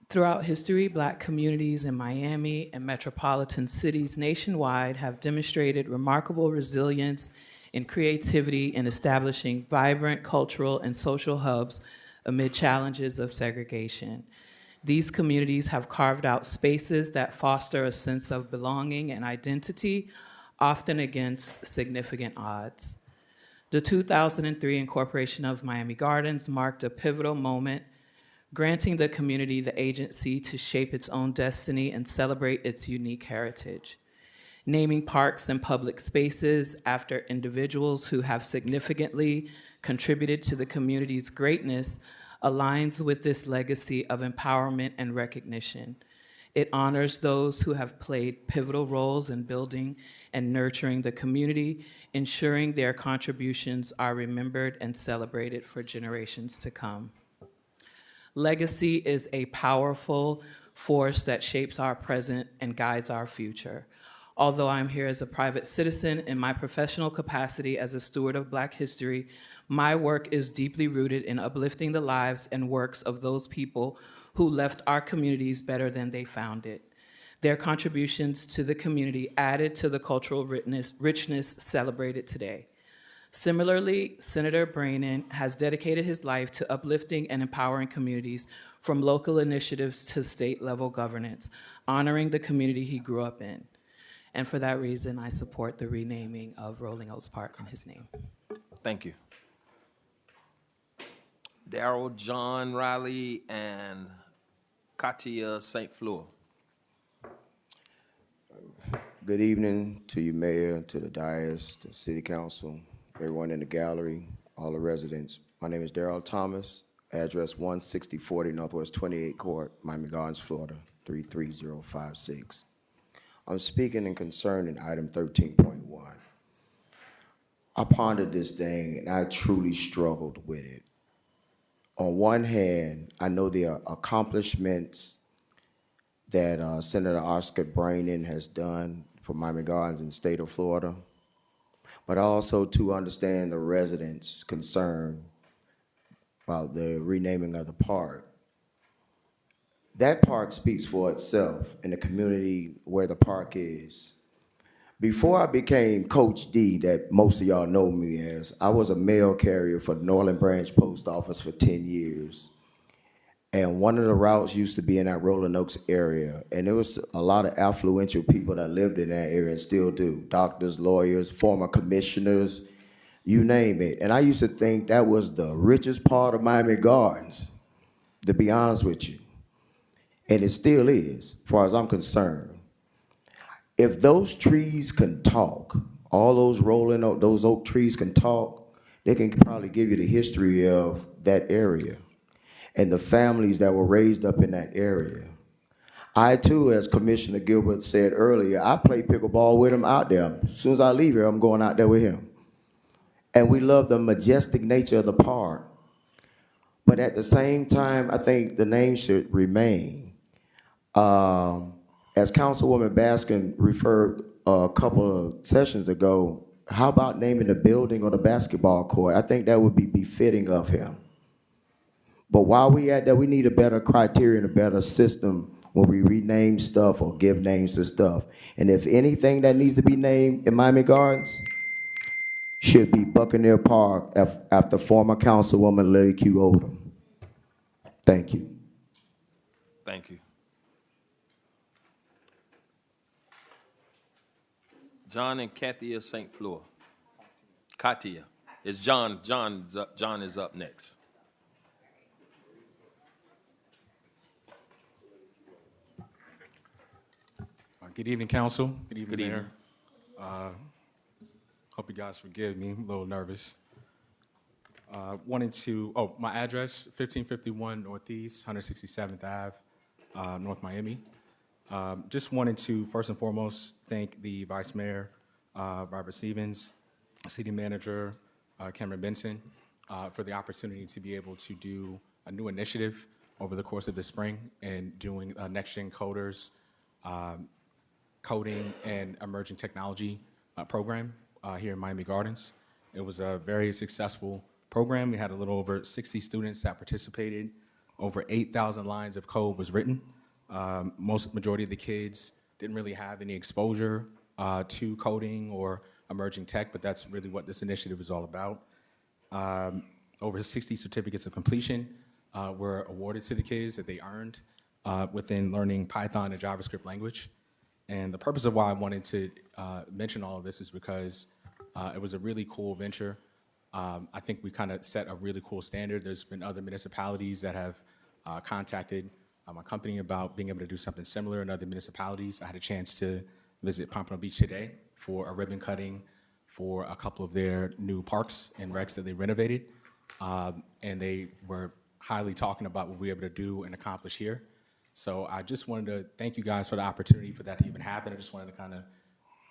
Throughout history, Black communities in Miami and metropolitan cities nationwide have demonstrated remarkable resilience and creativity in establishing vibrant cultural and social hubs amid challenges of segregation. These communities have carved out spaces that foster a sense of belonging and identity, often against significant odds. The 2003 incorporation of Miami Gardens marked a pivotal moment, granting the community the agency to shape its own destiny and celebrate its unique heritage. Naming parks and public spaces after individuals who have significantly contributed to the community's greatness aligns with this legacy of empowerment and recognition. It honors those who have played pivotal roles in building and nurturing the community, ensuring their contributions are remembered and celebrated for generations to come. Legacy is a powerful force that shapes our present and guides our future. Although I'm here as a private citizen, in my professional capacity as a steward of Black history, my work is deeply rooted in uplifting the lives and works of those people who left our communities better than they found it. Their contributions to the community added to the cultural richness celebrated today. Similarly, Senator Brannan has dedicated his life to uplifting and empowering communities from local initiatives to state-level governance, honoring the community he grew up in. And for that reason, I support the renaming of Rolling Oaks Park in his name. Thank you. Darrell, John Riley, and Katia St. Fleur. Good evening to you, Mayor, to the dais, to the City Council, everyone in the gallery, all the residents. My name is Darrell Thomas, address 16040 Northwest 28th Court, Miami Gardens, Florida, 33056. I'm speaking in concern in item 13.1. I pondered this thing and I truly struggled with it. On one hand, I know the accomplishments that Senator Oscar Brannan has done for Miami Gardens in the state of Florida, but also to understand the residents' concern about the renaming of the park. That park speaks for itself in the community where the park is. Before I became Coach D, that most of y'all know me as, I was a mail carrier for the Norland Branch Post Office for 10 years. And one of the routes used to be in that Rolling Oaks area. And there was a lot of affluential people that lived in that area and still do. Doctors, lawyers, former commissioners, you name it. And I used to think that was the richest part of Miami Gardens, to be honest with you. And it still is, as far as I'm concerned. If those trees can talk, all those oak trees can talk, they can probably give you the history of that area and the families that were raised up in that area. I too, as Commissioner Gilbert said earlier, I play pickleball with him out there. As soon as I leave here, I'm going out there with him. And we love the majestic nature of the park. But at the same time, I think the name should remain. As Councilwoman Baskin referred a couple of sessions ago, how about naming the building or the basketball court? I think that would be befitting of him. But while we at that, we need a better criteria and a better system when we rename stuff or give names to stuff. And if anything that needs to be named in Miami Gardens, should be Buccaneer Park after former Councilwoman Lily Q. Odom. Thank you. Thank you. John and Katia St. Fleur. Katia. It's John. John is up next. Good evening, Council. Good evening, Good Mayor. Hope you guys forgive me. I'm a little nervous. My address, 1551 Northeast, 167th Ave, North Miami. Just wanted to, first and foremost, thank the Vice Mayor, Robert Stevens, City Manager, Cameron Benson, for the opportunity to be able to do a new initiative over the course of the spring and doing Next Gen Coders, coding and emerging technology program here in Miami Gardens. It was a very successful program. We had a little over 60 students that participated. Over 8,000 lines of code was written. Majority of the kids didn't really have any exposure to coding or emerging tech, but that's really what this initiative is all about. Over 60 certificates of completion were awarded to the kids that they earned within learning Python and JavaScript language. And the purpose of why I wanted to mention all of this is because it was a really cool venture. I think we kind of set a really cool standard. There's been other municipalities that have contacted my company about being able to do something similar in other municipalities. I had a chance to visit Pompano Beach today for a ribbon cutting for a couple of their new parks and recs that they renovated. And they were highly talking about what we were able to do and accomplish here. So I just wanted to thank you guys for the opportunity for that to even happen. I just wanted to kind of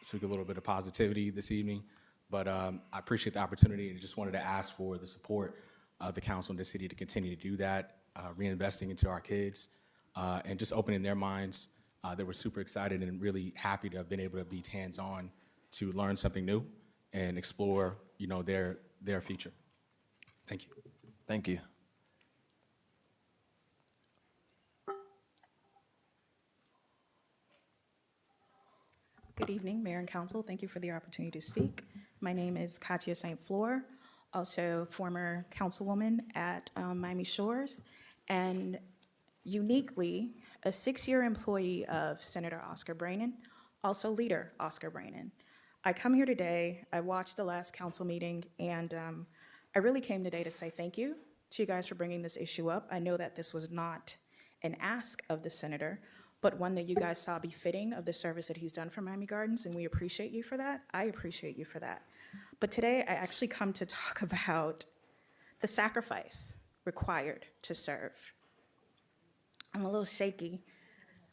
speak a little bit of positivity this evening. But I appreciate the opportunity and just wanted to ask for the support of the council and the city to continue to do that, reinvesting into our kids, and just opening their minds. They were super excited and really happy to have been able to be hands-on to learn something new and explore, you know, their future. Thank you. Thank you. Good evening, Mayor and Council. Thank you for the opportunity to speak. My name is Katia St. Fleur, also former councilwoman at Miami Shores, and uniquely a 6-year employee of Senator Oscar Brannon, also leader Oscar Brannon. I come here today, I watched the last council meeting, and I really came today to say thank you to you guys for bringing this issue up. I know that this was not an ask of the senator, but one that you guys saw befitting of the service that he's done for Miami Gardens, and we appreciate you for that. I appreciate you for that. But today, I actually come to talk about the sacrifice required to serve. I'm a little shaky.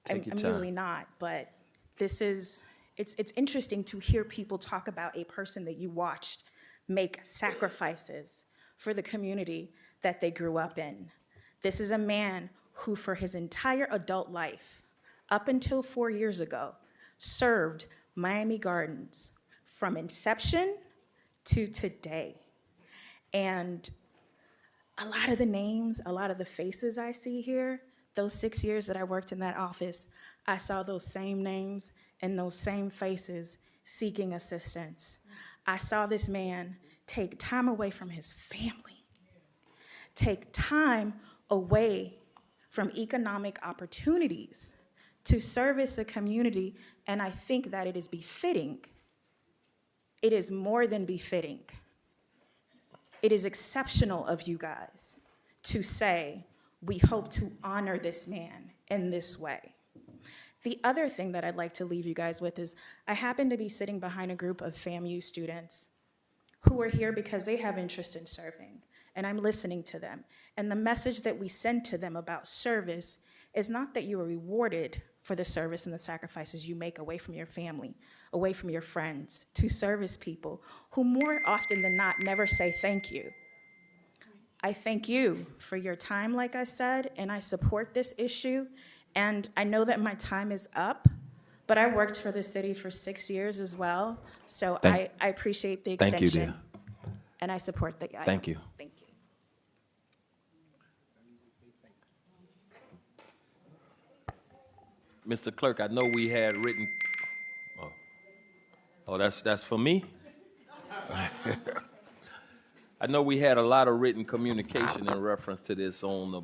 I'm usually not, but this is, it's interesting to hear people talk about a person that you watched make sacrifices for the community that they grew up in. This is a man who, for his entire adult life, up until 4 years ago, served Miami Gardens from inception to today. And a lot of the names, a lot of the faces I see here, those 6 years that I worked in that office, I saw those same names and those same faces seeking assistance. I saw this man take time away from his family, take time away from economic opportunities to service the community, and I think that it is befitting. It is more than befitting. It is exceptional of you guys to say, we hope to honor this man in this way. The other thing that I'd like to leave you guys with is I happen to be sitting behind a group of FAMU students who are here because they have interest in serving, and I'm listening to them. And the message that we send to them about service is not that you are rewarded for the service and the sacrifices you make away from your family, away from your friends, to service people who more often than not never say thank you. I thank you for your time, like I said, and I support this issue. And I know that my time is up, but I worked for the city for 6 years as well. So I appreciate the extension. Thank you, dear. And I support the item. Thank you. Thank you. Mr. Clerk, I know we had written, oh, that's for me? I know we had a lot of written communication in reference to this on the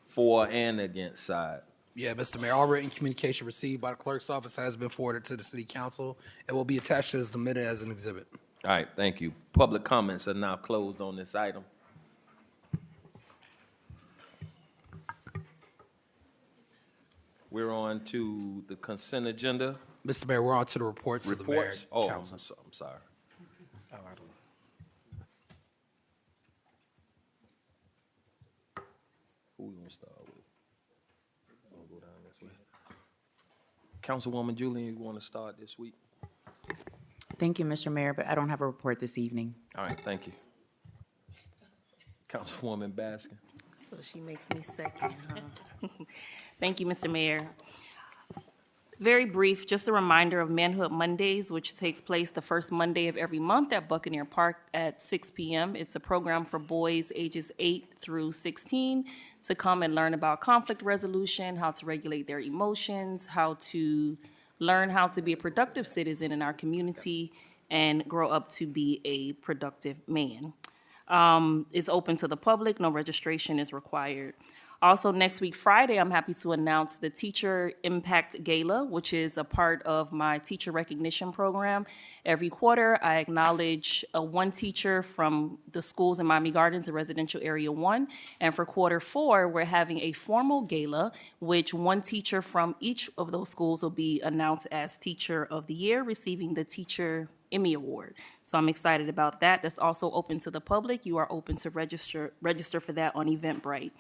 for and against side. Yeah, Mr. Mayor, all written communication received by the clerk's office has been forwarded to the city council and will be attached to the minute as an exhibit. All right, thank you. Public comments are now closed on this item. We're on to the consent agenda. Mr. Mayor, we're on to the reports of the mayor and Oh, council. I'm sorry. Who we gonna start with? We'll go down this way. Councilwoman Julian, you want to start this week? Thank you, Mr. Mayor, but I don't have a report this evening. All right, thank you. Councilwoman Baskin. So she makes me second, huh? Thank you, Mr. Mayor. Very brief, just a reminder of Manhood Mondays, which takes place the first Monday of every month at Buccaneer Park at 6 p.m. It's a program for boys ages 8 through 16 to come and learn about conflict resolution, how to regulate their emotions, how to learn how to be a productive citizen in our community, and grow up to be a productive man. It's open to the public, no registration is required. Also, next week, Friday, I'm happy to announce the Teacher Impact Gala, which is a part of my teacher recognition program. Every quarter, I acknowledge one teacher from the schools in Miami Gardens in Residential Area 1. And for quarter 4, we're having a formal gala, which one teacher from each of those schools will be announced as Teacher of the Year, receiving the Teacher Emmy Award. So I'm excited about that. That's also open to the public. You are open to register for that on Eventbrite.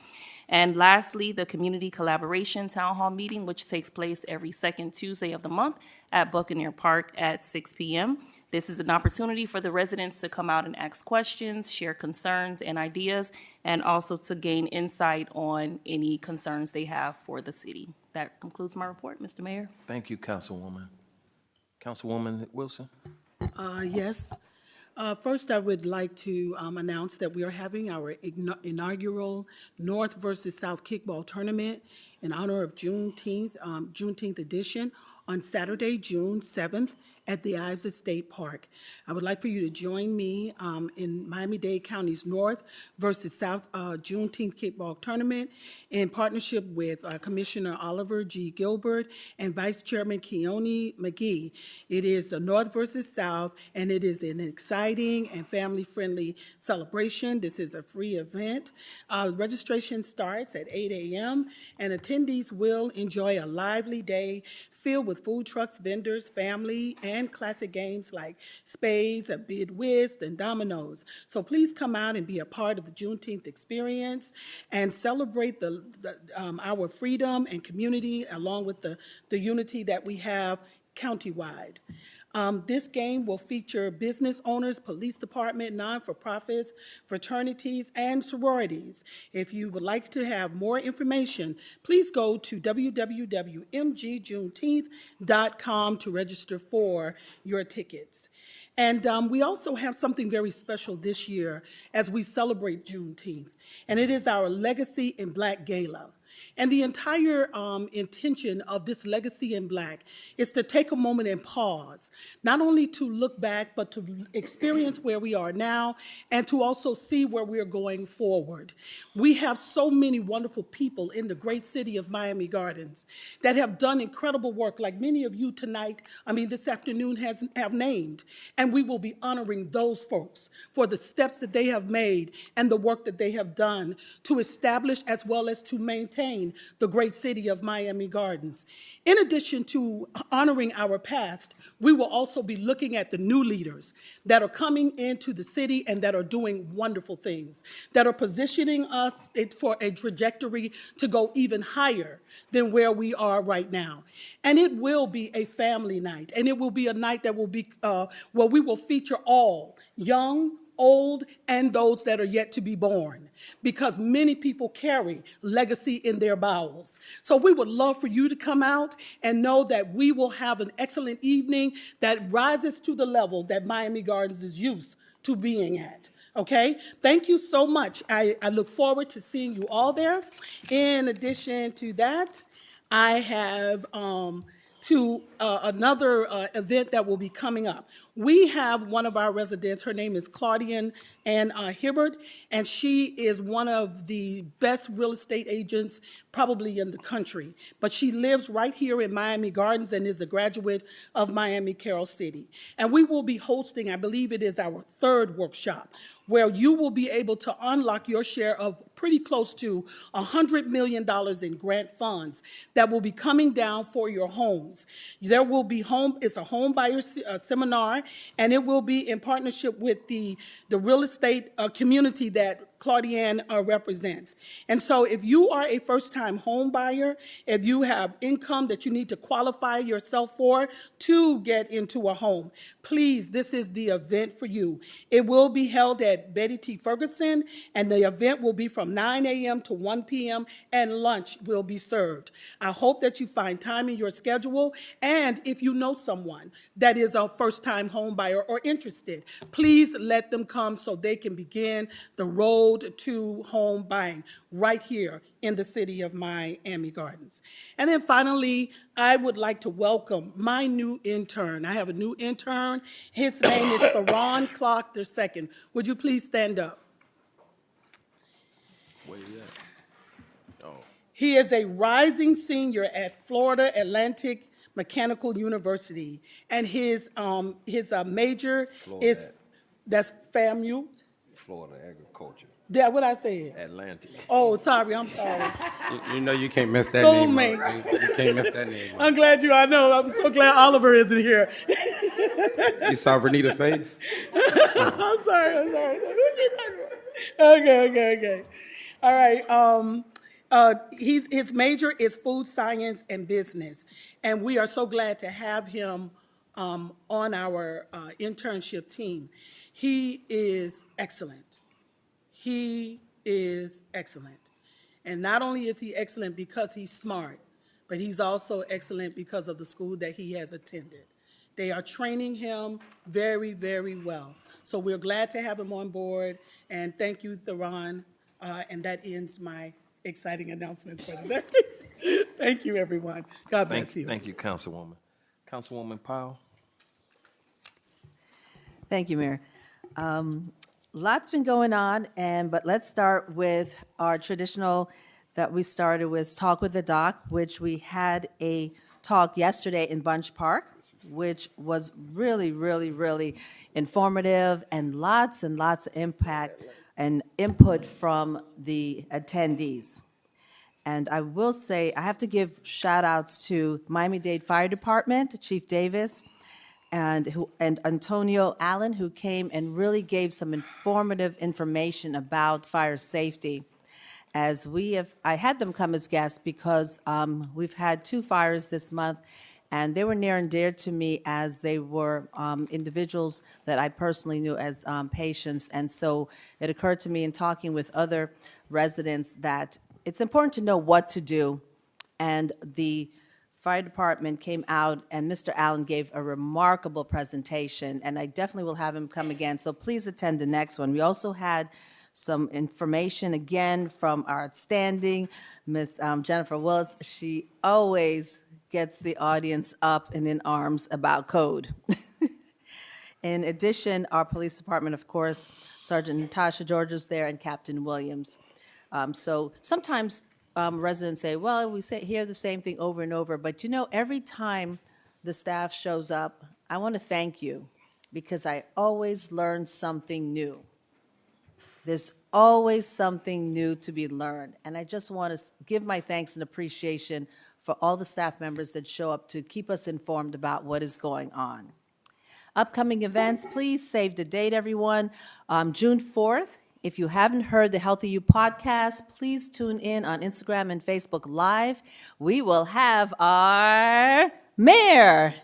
And lastly, the Community Collaboration Town Hall meeting, which takes place every second Tuesday of the month at Buccaneer Park at 6 p.m. This is an opportunity for the residents to come out and ask questions, share concerns and ideas, and also to gain insight on any concerns they have for the city. That concludes my report, Mr. Mayor. Thank you, Councilwoman. Councilwoman Wilson? Yes. First, I would like to announce that we are having our inaugural North versus South Kickball Tournament in honor of Juneteenth edition on Saturday, June 7th at the Ives Estate Park. I would like for you to join me in Miami-Dade County's North versus South Juneteenth Kickball Tournament in partnership with Commissioner Oliver G. Gilbert and Vice Chairman Keone McGee. It is the North versus South, and it is an exciting and family-friendly celebration. This is a free event. Registration starts at 8 a.m., and attendees will enjoy a lively day filled with food trucks, vendors, family, and classic games like spades, a bid whist, and dominoes. So please come out and be a part of the Juneteenth experience and celebrate our freedom and community along with the unity that we have countywide. This game will feature business owners, police department, non-for-profits, fraternities, and sororities. If you would like to have more information, please go to www.mgjuneteenth.com to register for your tickets. And we also have something very special this year as we celebrate Juneteenth, and it is our Legacy in Black Gala. And the entire intention of this Legacy in Black is to take a moment and pause, not only to look back, but to experience where we are now and to also see where we are going forward. We have so many wonderful people in the great city of Miami Gardens that have done incredible work, like many of you this afternoon have named. And we will be honoring those folks for the steps that they have made and the work that they have done to establish as well as to maintain the great city of Miami Gardens. In addition to honoring our past, we will also be looking at the new leaders that are coming into the city and that are doing wonderful things, that are positioning us for a trajectory to go even higher than where we are right now. And it will be a family night, and it will be a night that will be where we will feature all, young, old, and those that are yet to be born, because many people carry legacy in their bowels. So we would love for you to come out and know that we will have an excellent evening that rises to the level that Miami Gardens is used to being at. Okay, thank you so much. I look forward to seeing you all there. In addition to that, I have another event that will be coming up. We have one of our residents, her name is Claudian Ann Hibbert, and she is one of the best real estate agents probably in the country. But she lives right here in Miami Gardens and is a graduate of Miami Carroll City. And we will be hosting, I believe it is our third workshop, where you will be able to unlock your share of pretty close to $100 million in grant funds that will be coming down for your homes. There will be it's a home buyer seminar, and it will be in partnership with the real estate community that Claudianne represents. And so if you are a first-time home buyer, if you have income that you need to qualify yourself for to get into a home, please, this is the event for you. It will be held at Betty T. Ferguson, and the event will be from 9 a.m. to 1 p.m., and lunch will be served. I hope that you find time in your schedule, and if you know someone that is a first-time home buyer or interested, please let them come so they can begin the road to home buying right here in the city of Miami Gardens. And then finally, I would like to welcome my new intern. I have a new intern. His name is Theron Clark II. Would you please stand up? Where you at? Oh. He is a rising senior at Florida Atlantic Mechanical University, and his major is, that's FAMU. Florida Agriculture, That what I said? Atlantic. Oh, sorry, I'm sorry. You know you can't mess that School name mate. up. You can't mess that name up. I'm glad I know. I'm so glad Oliver isn't here. You saw Renita's face? I'm sorry. Okay. All right. His major is food science and business, and we are so glad to have him on our internship team. He is excellent. He is excellent. And not only is he excellent because he's smart, but he's also excellent because of the school that he has attended. They are training him very, very well. So we're glad to have him on board, and thank you, Theron. And that ends my exciting announcements for today. Thank you, everyone. God bless you. Thank you, Councilwoman. Councilwoman Powell. Thank you, Mayor. Lots been going on, but let's start with our traditional that we started with Talk with the Doc, which we had a talk yesterday in Bunch Park, which was really, really, really informative and lots of impact and input from the attendees. And I will say, I have to give shout outs to Miami-Dade Fire Department, Chief Davis, and Antonio Allen, who came and really gave some informative information about fire safety. I had them come as guests because we've had 2 fires this month, and they were near and dear to me as they were individuals that I personally knew as patients. And so it occurred to me in talking with other residents that it's important to know what to do. And the fire department came out, and Mr. Allen gave a remarkable presentation, and I definitely will have him come again. So please attend the next one. We also had some information again from our outstanding Miss Jennifer Willis. She always gets the audience up and in arms about code. In addition, our police department, of course, Sergeant Natasha George is there and Captain Williams. So sometimes residents say, well, we hear the same thing over and over, but every time the staff shows up, I want to thank you because I always learn something new. There's always something new to be learned, and I just want to give my thanks and appreciation for all the staff members that show up to keep us informed about what is going on. Upcoming events, please save the date, everyone. June 4th, if you haven't heard the Healthy You podcast, please tune in on Instagram and Facebook Live. We will have our mayor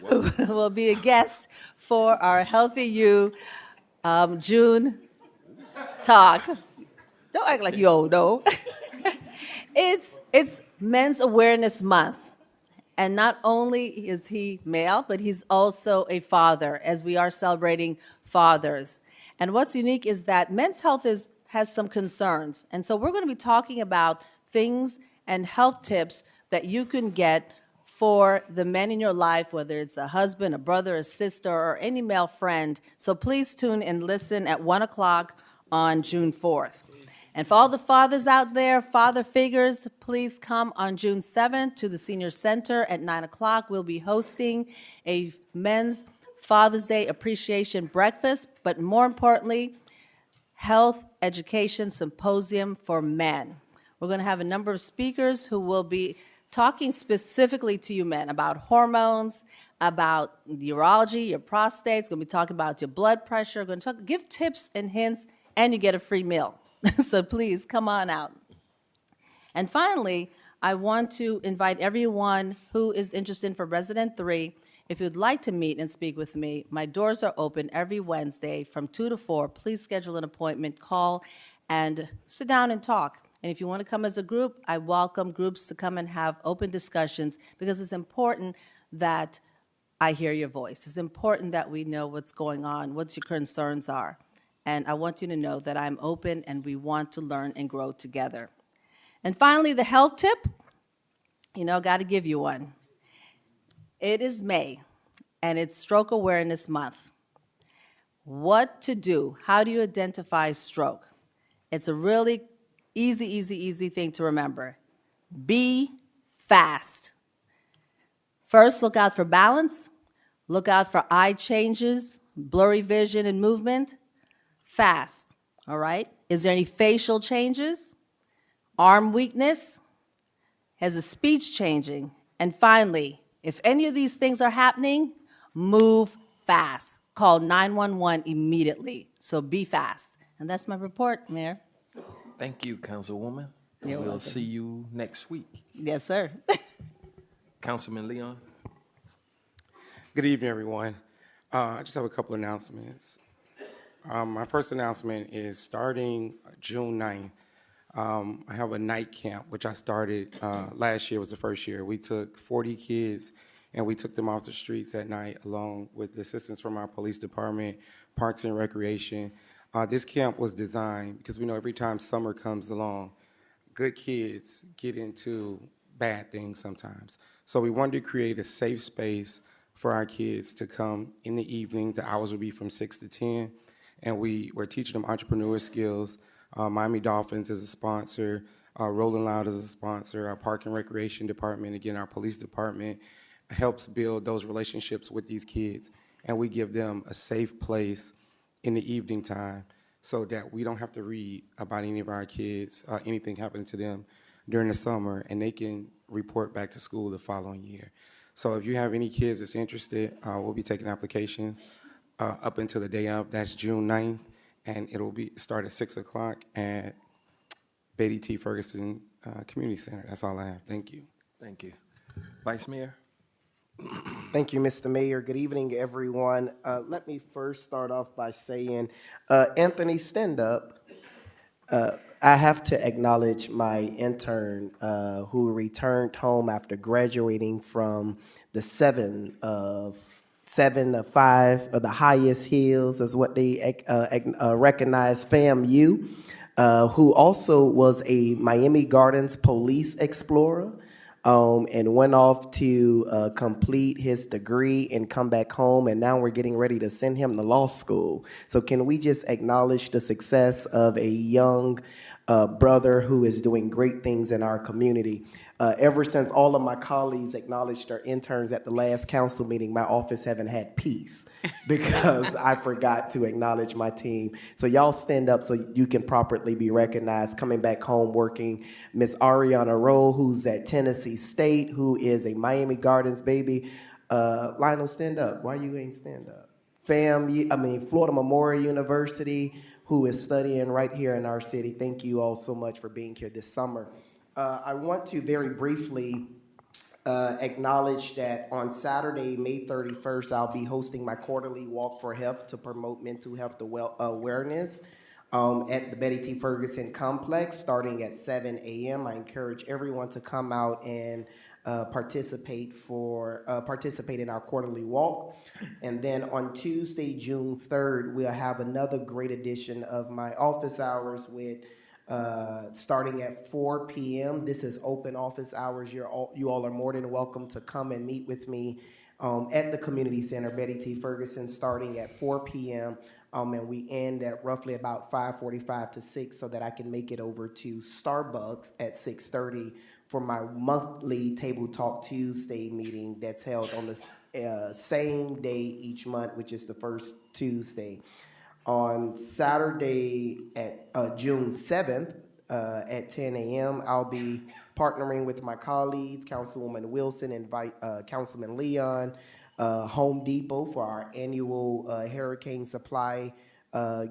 who will be a guest for our Healthy You June talk. Don't act like you old, though. It's Men's Awareness Month. And not only is he male, but he's also a father, as we are celebrating fathers. And what's unique is that men's health has some concerns. And so we're going to be talking about things and health tips that you can get for the men in your life, whether it's a husband, a brother, a sister, or any male friend. So please tune and listen at 1 o'clock on June 4th. And for all the fathers out there, father figures, please come on June 7th to the Senior Center at 9 o'clock. We'll be hosting a men's Father's Day Appreciation Breakfast, but more importantly, Health Education Symposium for Men. We're going to have a number of speakers who will be talking specifically to you men about hormones, about the urology, your prostate. It's going to be talking about your blood pressure. We're going to give tips and hints, and you get a free meal. So please come on out. And finally, I want to invite everyone who is interested for Resident 3, if you'd like to meet and speak with me, my doors are open every Wednesday from 2 to 4. Please schedule an appointment, call, and sit down and talk. And if you want to come as a group, I welcome groups to come and have open discussions because it's important that I hear your voice. It's important that we know what's going on, what your concerns are. And I want you to know that I'm open and we want to learn and grow together. And finally, the health tip, got to give you one. It is May, and it's Stroke Awareness Month. What to do? How do you identify stroke? It's a really Easy, easy, easy thing to remember. Be fast. First, look out for balance. Look out for eye changes, blurry vision and movement. Fast, all right? Is there any facial changes? Arm weakness? Has the speech changing? And finally, if any of these things are happening, move fast. Call 911 immediately. So be fast. And that's my report, Mayor. Thank you, Councilwoman. You're We'll welcome. see you next week. Yes, sir. Councilman Leon? Good evening, everyone. I just have a couple announcements. My first announcement is starting June 9th. I have a night camp, which I started last year was the first year. We took 40 kids and we took them off the streets at night along with the assistance from our police department, Parks and Recreation. This camp was designed because we know every time summer comes along, good kids get into bad things sometimes. So we wanted to create a safe space for our kids to come in the evening. The hours would be from 6 to 10. And we're teaching them entrepreneur skills. Miami Dolphins is a sponsor. Rolling Loud is a sponsor. Our Park and Recreation Department, again, our police department, helps build those relationships with these kids. And we give them a safe place in the evening time so that we don't have to read about any of our kids, anything happening to them during the summer, and they can report back to school the following year. So if you have any kids that's interested, we'll be taking applications up until the day of. That's June 9th, and it'll be start at 6 o'clock at Betty T. Ferguson Community Center. That's all I have. Thank you. Thank you. Vice Mayor? Thank you, Mr. Mayor. Good evening, everyone. Let me first start off by saying, Anthony, stand up. I have to acknowledge my intern who returned home after graduating from the 7 of 5 of the highest hills, is what they recognize, FAMU, who also was a Miami Gardens police explorer. And went off to complete his degree and come back home, and now we're getting ready to send him to law school. So can we just acknowledge the success of a young brother who is doing great things in our community? Ever since all of my colleagues acknowledged their interns at the last council meeting, my office haven't had peace because I forgot to acknowledge my team. So y'all stand up so you can properly be recognized. Coming back home working, Miss Ariana Rowe, who's at Tennessee State, who is a Miami Gardens baby. Lionel, stand up. Why you ain't stand up? Florida Memorial University, who is studying right here in our city. Thank you all so much for being here this summer. I want to very briefly acknowledge that on Saturday, May 31st, I'll be hosting my quarterly Walk for Health to promote mental health awareness at the Betty T. Ferguson Complex starting at 7 a.m. I encourage everyone to come out and participate in our quarterly walk. And then on Tuesday, June 3rd, we'll have another great edition of my office hours with starting at 4 p.m. This is open office hours. You all are more than welcome to come and meet with me at the community center, Betty T. Ferguson, starting at 4 p.m. And we end at roughly about 5:45 to 6 so that I can make it over to Starbucks at 6:30 for my monthly Table Talk Tuesday meeting that's held on the same day each month, which is the first Tuesday. On Saturday at June 7th at 10 a.m., I'll be partnering with my colleagues, Councilwoman Wilson and Councilman Leon, Home Depot for our annual hurricane supply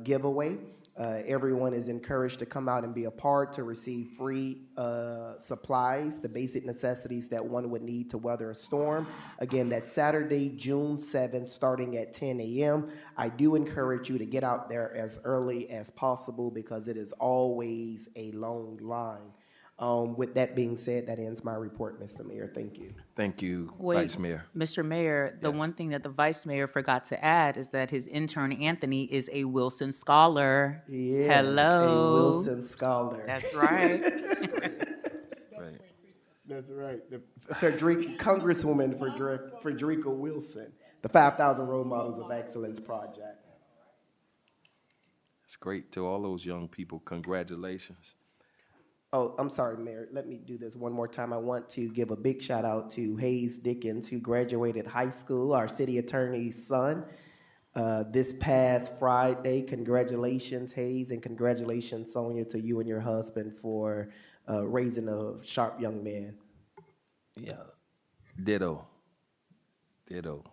giveaway. Everyone is encouraged to come out and be a part to receive free supplies, the basic necessities that one would need to weather a storm. Again, that's Saturday, June 7th, starting at 10 a.m. I do encourage you to get out there as early as possible because it is always a long line. With that being said, that ends my report, Mr. Mayor. Thank you. Thank you, Wait, Vice Mayor. Mr. Mayor, the one thing that the Vice Mayor forgot to add is that his intern, Anthony, is a Wilson Scholar. Yes, Hello. a Wilson Scholar. That's right. That's right. The Congresswoman Frederica Wilson, the 5,000 Role Models of Excellence Project. It's great to all those young people. Congratulations. Oh, I'm sorry, Mayor. Let me do this one more time. I want to give a big shout out to Hayes Dickens, who graduated high school, our city attorney's son, this past Friday. Congratulations, Hayes, and congratulations, Sonia, to you and your husband for raising a sharp young man. Yeah, ditto, ditto.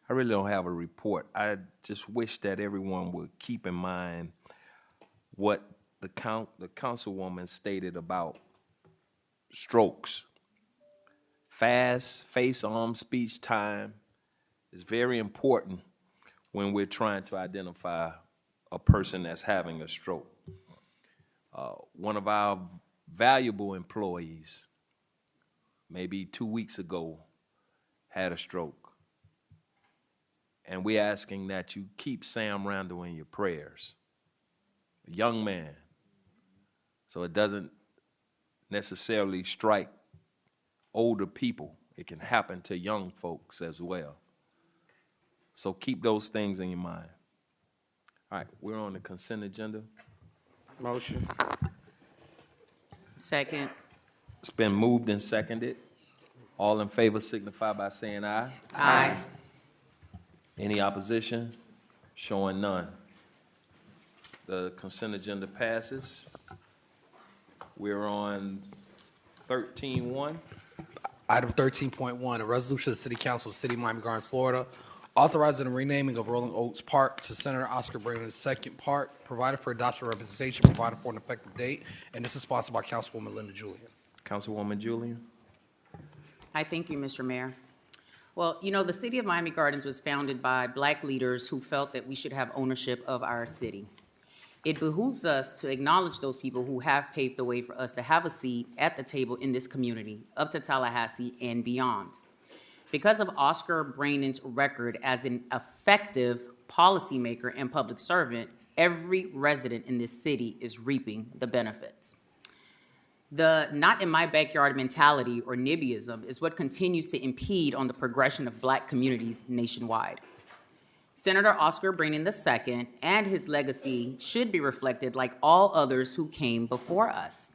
I really don't have a report. I just wish that everyone would keep in mind what the councilwoman stated about strokes. Fast face, arm, speech time is very important when we're trying to identify a person that's having a stroke. One of our valuable employees, maybe 2 weeks ago, had a stroke. And we're asking that you keep Sam Randall in your prayers. A young man. So it doesn't necessarily strike older people. It can happen to young folks as well. So keep those things in your mind. All right, we're on the consent agenda. Motion. Second. It's been moved and seconded. All in favor signify by saying aye. Aye. Any opposition? Showing none. The consent agenda passes. We're on 13.1. Item 13.1, a resolution of the City Council of the City of Miami Gardens, Florida, authorizing the renaming of Rolling Oaks Park to Senator Oscar Brandon II Park, provided for adoption representation, provided for an effective date, and this is sponsored by Councilwoman Linda Julian. Councilwoman Julian. I thank you, Mr. Mayor. Well, you know, the City of Miami Gardens was founded by Black leaders who felt that we should have ownership of our city. It behooves us to acknowledge those people who have paved the way for us to have a seat at the table in this community, up to Tallahassee and beyond. Because of Oscar Brandon's record as an effective policymaker and public servant, every resident in this city is reaping the benefits. The not in my backyard mentality, or NIMBYism, is what continues to impede on the progression of Black communities nationwide. Senator Oscar Brandon II and his legacy should be reflected like all others who came before us.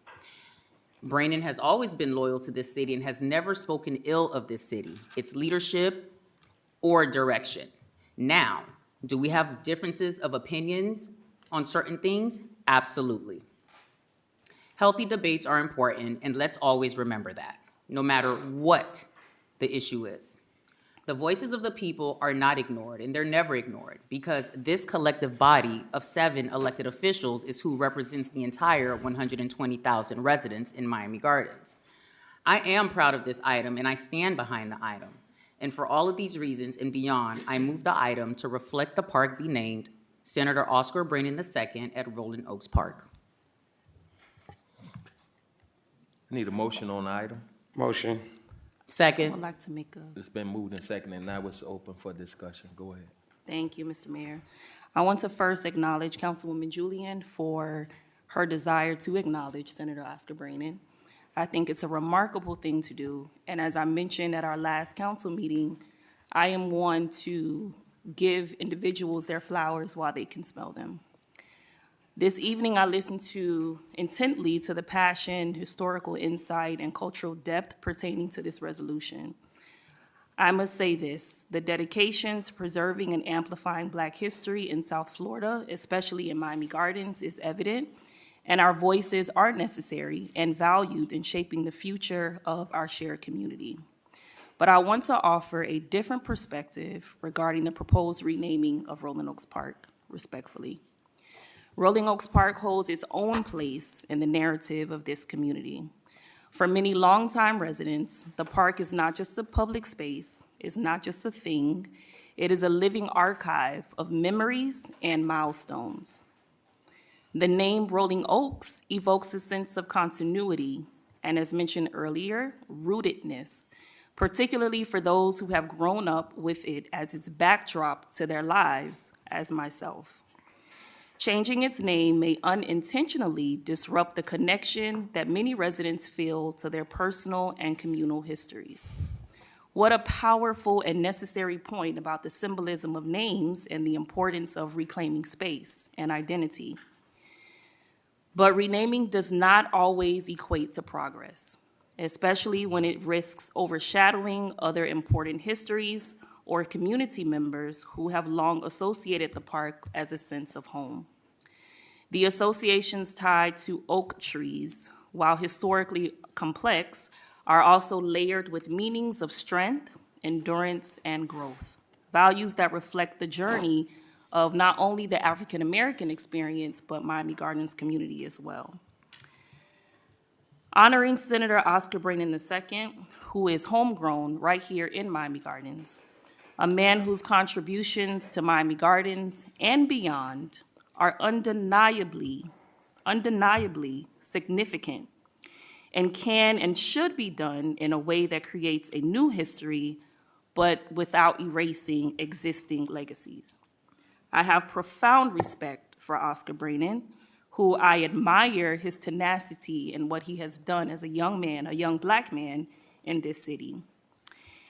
Brandon has always been loyal to this city and has never spoken ill of this city, its leadership, or direction. Now, do we have differences of opinions on certain things? Absolutely. Healthy debates are important, and let's always remember that, no matter what the issue is. The voices of the people are not ignored, and they're never ignored, because this collective body of 7 elected officials is who represents the entire 120,000 residents in Miami Gardens. I am proud of this item, and I stand behind the item. And for all of these reasons and beyond, I move the item to reflect the park be named Senator Oscar Brandon II at Rolling Oaks Park. I need a motion on the item. Motion. Second. I would like to make a... It's been moved and seconded, and now it's open for discussion. Go ahead. Thank you, Mr. Mayor. I want to first acknowledge Councilwoman Julian for her desire to acknowledge Senator Oscar Brandon. I think it's a remarkable thing to do, and as I mentioned at our last council meeting, I am one to give individuals their flowers while they can smell them. This evening, I listened intently to the passion, historical insight, and cultural depth pertaining to this resolution. I must say this: the dedication to preserving and amplifying Black history in South Florida, especially in Miami Gardens, is evident, and our voices are necessary and valued in shaping the future of our shared community. But I want to offer a different perspective regarding the proposed renaming of Rolling Oaks Park, respectfully. Rolling Oaks Park holds its own place in the narrative of this community. For many longtime residents, the park is not just a public space, it's not just a thing, it is a living archive of memories and milestones. The name Rolling Oaks evokes a sense of continuity and, as mentioned earlier, rootedness, particularly for those who have grown up with it as its backdrop to their lives, as myself. Changing its name may unintentionally disrupt the connection that many residents feel to their personal and communal histories. What a powerful and necessary point about the symbolism of names and the importance of reclaiming space and identity. But renaming does not always equate to progress, especially when it risks overshadowing other important histories or community members who have long associated the park as a sense of home. The associations tied to oak trees, while historically complex, are also layered with meanings of strength, endurance, and growth, values that reflect the journey of not only the African American experience, but Miami Gardens community as well. Honoring Senator Oscar Braden II, who is homegrown right here in Miami Gardens, a man whose contributions to Miami Gardens and beyond are undeniably significant and can and should be done in a way that creates a new history, but without erasing existing legacies. I have profound respect for Oscar Braden, who I admire his tenacity and what he has done as a young man, a young Black man in this city.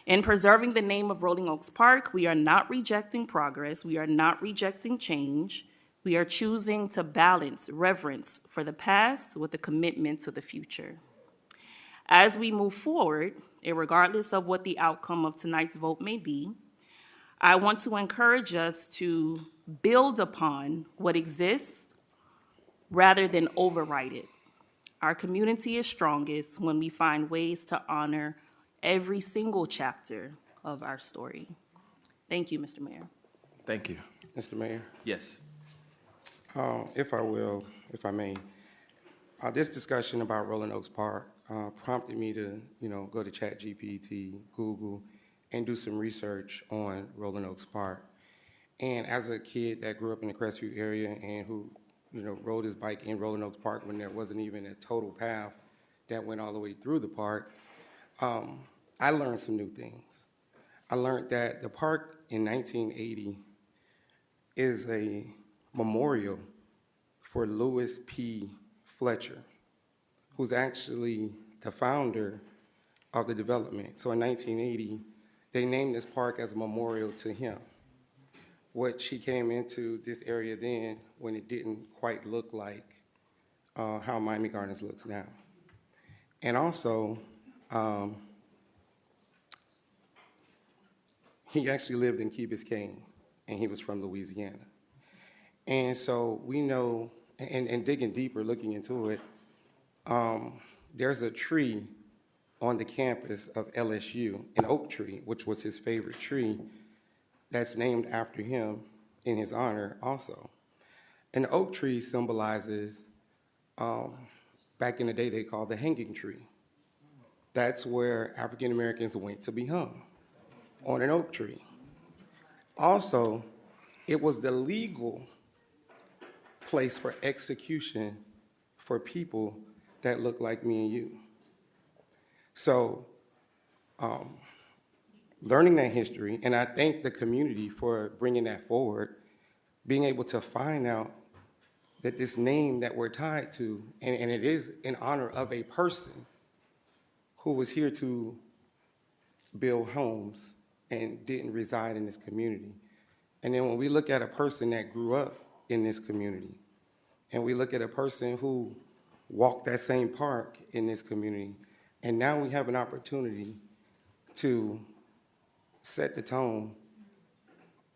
In preserving the name of Rolling Oaks Park, we are not rejecting progress, we are not rejecting change, we are choosing to balance reverence for the past with a commitment to the future. As we move forward, regardless of what the outcome of tonight's vote may be, I want to encourage us to build upon what exists rather than overwrite it. Our community is strongest when we find ways to honor every single chapter of our story. Thank you, Mr. Mayor. Thank you. Mr. Mayor? Yes. If I may, this discussion about Rolling Oaks Park prompted me to, go to ChatGPT, Google, and do some research on Rolling Oaks Park. And as a kid that grew up in the Crestview area and who, rode his bike in Rolling Oaks Park when there wasn't even a total path that went all the way through the park, I learned some new things. I learned that the park in 1980 is a memorial for Lewis P. Fletcher, who's actually the founder of the development. So in 1980, they named this park as a memorial to him, which he came into this area then when it didn't quite look like how Miami Gardens looks now. And also, he actually lived in Key Biscayne, and he was from Louisiana. And so we know, and digging deeper, looking into it, there's a tree on the campus of LSU, an oak tree, which was his favorite tree, that's named after him in his honor also. An oak tree symbolizes, back in the day they called the hanging tree. That's where African Americans went to be hung, on an oak tree. Also, it was the legal place for execution for people that look like me and you. So, learning that history, and I thank the community for bringing that forward, being able to find out that this name that we're tied to, and it is in honor of a person who was here to build homes and didn't reside in this community. And then when we look at a person that grew up in this community, and we look at a person who walked that same park in this community, and now we have an opportunity to set the tone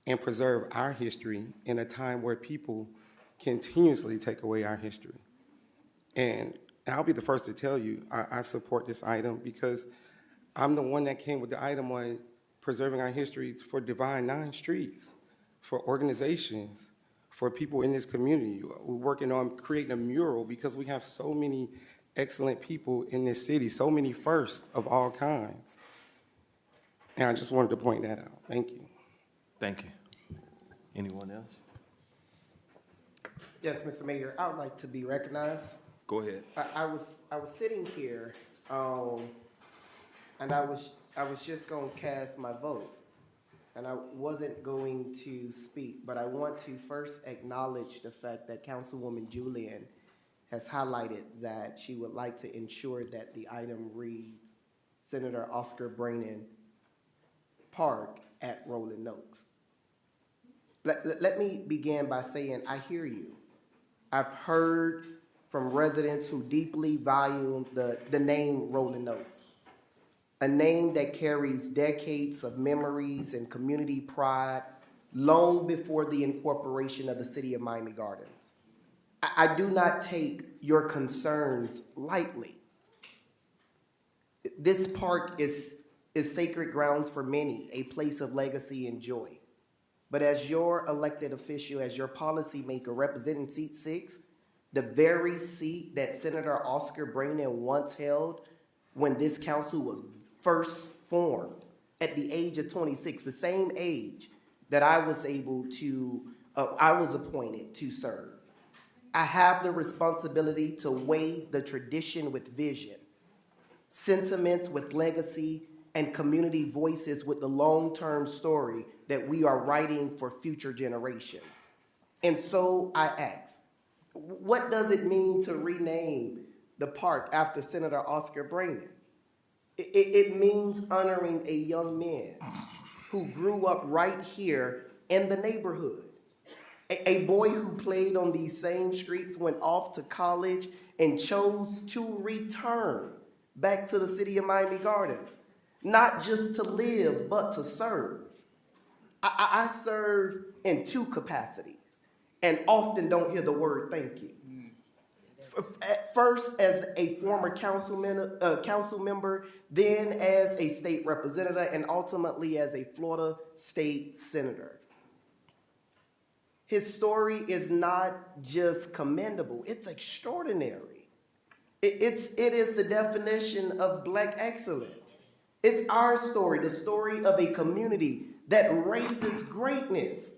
and preserve our history in a time where people continuously take away our history. And I'll be the first to tell you, I support this item because I'm the one that came with the item on preserving our history for Divine Nine Streets, for organizations, for people in this community. We're working on creating a mural because we have so many excellent people in this city, so many firsts of all kinds. And I just wanted to point that out. Thank you. Thank you. Anyone else? Yes, Mr. Mayor, I would like to be recognized. Go ahead. I was sitting here, and I was just going to cast my vote, and I wasn't going to speak, but I want to first acknowledge the fact that Councilwoman Julian has highlighted that she would like to ensure that the item reads Senator Oscar Braden Park at Rolling Oaks. Let me begin by saying I hear you. I've heard from residents who deeply value the name Rolling Oaks, a name that carries decades of memories and community pride long before the incorporation of the city of Miami Gardens. I do not take your concerns lightly. This park is sacred grounds for many, a place of legacy and joy. But as your elected official, as your policymaker representing seat 6, the very seat that Senator Oscar Braynon once held when this council was first formed at the age of 26, the same age that I was appointed to serve. I have the responsibility to weigh the tradition with vision, sentiments with legacy, and community voices with the long-term story that we are writing for future generations. And so I ask, what does it mean to rename the park after Senator Oscar Braynon? It means honoring a young man who grew up right here in the neighborhood. A boy who played on these same streets, went off to college, and chose to return back to the city of Miami Gardens, not just to live, but to serve. I serve in 2 capacities and often don't hear the word thank you. First, as a former council member, then as a state representative, and ultimately as a Florida state senator. His story is not just commendable, it's extraordinary. It is the definition of Black excellence. It's our story, the story of a community that raises greatness.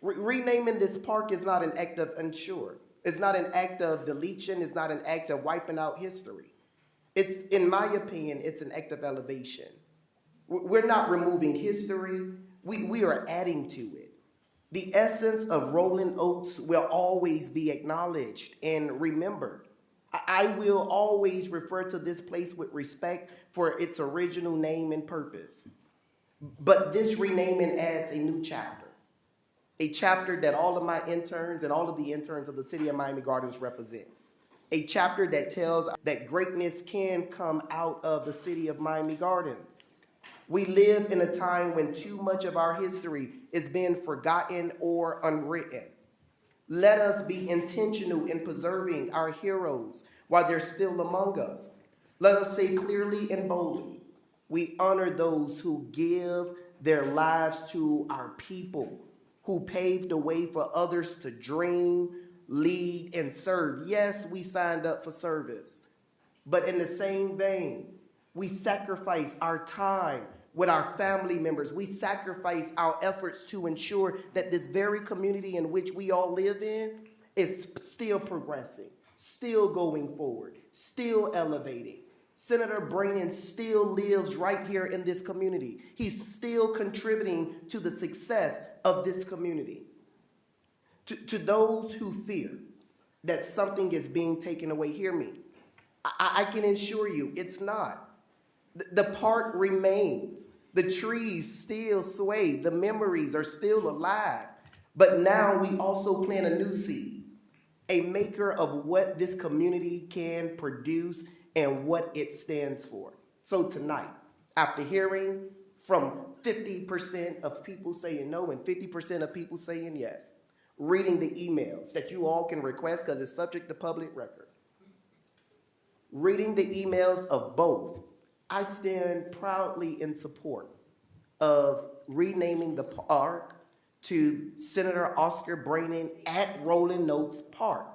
Renaming this park is not an act of unsure. It's not an act of deletion. It's not an act of wiping out history. It's, in my opinion, it's an act of elevation. We're not removing history. We are adding to it. The essence of Rolling Oaks will always be acknowledged and remembered. I will always refer to this place with respect for its original name and purpose. But this renaming adds a new chapter, a chapter that all of my interns and all of the interns of the city of Miami Gardens represent, a chapter that tells that greatness can come out of the city of Miami Gardens. We live in a time when too much of our history is being forgotten or unwritten. Let us be intentional in preserving our heroes while they're still among us. Let us say clearly and boldly, we honor those who give their lives to our people, who paved the way for others to dream, lead, and serve. Yes, we signed up for service, but in the same vein, we sacrifice our time with our family members. We sacrifice our efforts to ensure that this very community in which we all live in is still progressing, still going forward, still elevating. Senator Braynon still lives right here in this community. He's still contributing to the success of this community. To those who fear that something is being taken away, hear me. I can assure you it's not. The park remains. The trees still sway. The memories are still alive. But now we also plant a new seed, a maker of what this community can produce and what it stands for. So tonight, after hearing from 50% of people saying no and 50% of people saying yes, reading the emails that you all can request because it's subject to public record, reading the emails of both, I stand proudly in support of renaming the park to Senator Oscar Braynon at Rolling Oaks Park.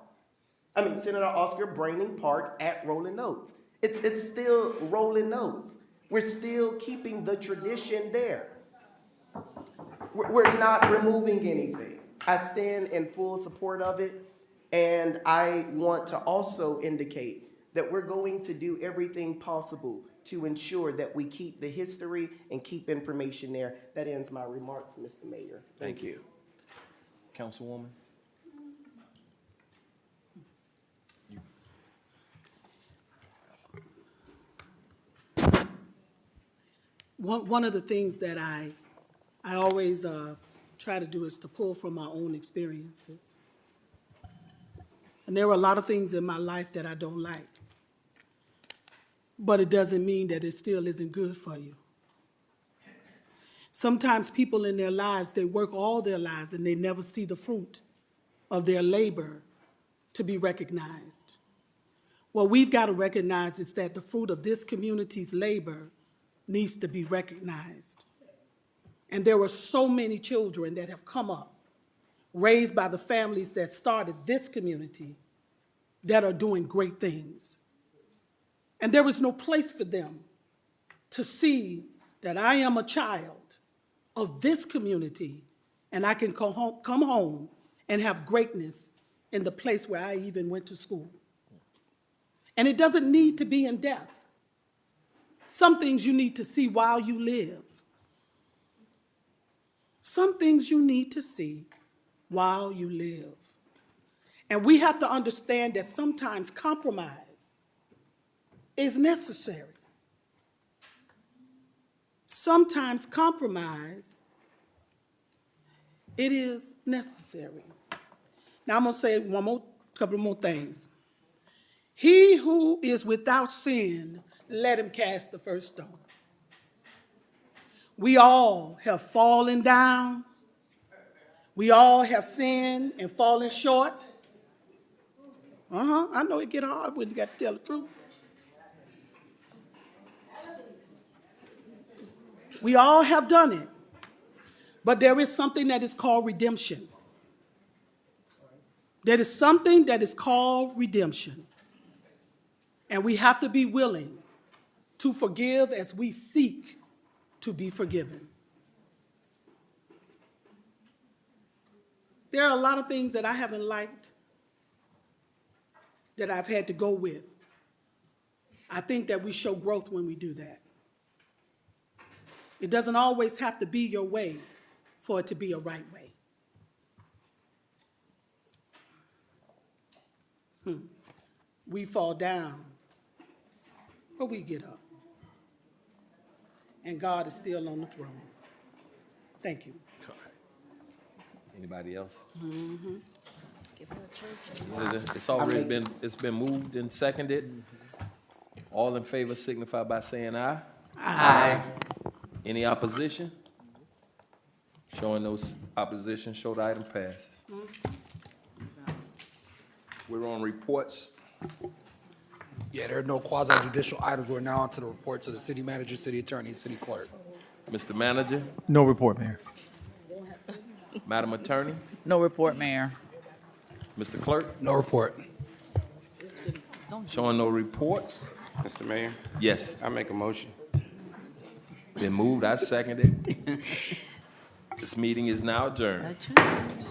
Senator Oscar Braynon Park at Rolling Oaks. It's still Rolling Oaks. We're still keeping the tradition there. We're not removing anything. I stand in full support of it, and I want to also indicate that we're going to do everything possible to ensure that we keep the history and keep information there. That ends my remarks, Mr. Mayor. Thank you. Councilwoman? One of the things that I always try to do is to pull from my own experiences. And there are a lot of things in my life that I don't like. But it doesn't mean that it still isn't good for you. Sometimes people in their lives, they work all their lives and they never see the fruit of their labor to be recognized. What we've got to recognize is that the fruit of this community's labor needs to be recognized. And there are so many children that have come up, raised by the families that started this community, that are doing great things. And there is no place for them to see that I am a child of this community and I can come home and have greatness in the place where I even went to school. And it doesn't need to be in death. Some things you need to see while you live. Some things you need to see while you live. And we have to understand that sometimes compromise is necessary. Sometimes compromise, it is necessary. Now I'm going to say couple more things. He who is without sin, let him cast the first stone. We all have fallen down. We all have sinned and fallen short. I know it get hard when you got to tell the truth. We all have done it. But there is something that is called redemption. There is something that is called redemption. And we have to be willing to forgive as we seek to be forgiven. There are a lot of things that I haven't liked that I've had to go with. I think that we show growth when we do that. It doesn't always have to be your way for it to be a right way. We fall down, but we get up. And God is still on the throne. Thank you. Anybody else? Give her a church. It's already been moved and seconded. All in favor signify by saying aye. Aye. Any opposition? Showing no opposition, show the item passes. We're on reports. Yeah, there are no quasi-judicial items. We're now on to the reports of the city manager, city attorney, and city clerk. Mr. Manager, No report, Mayor. Madam Attorney, No report, Mayor. Mr. Clerk, No report. showing no reports. Mr. Mayor, Yes, I make a motion. been moved, I seconded. This meeting is now adjourned. Adjourned.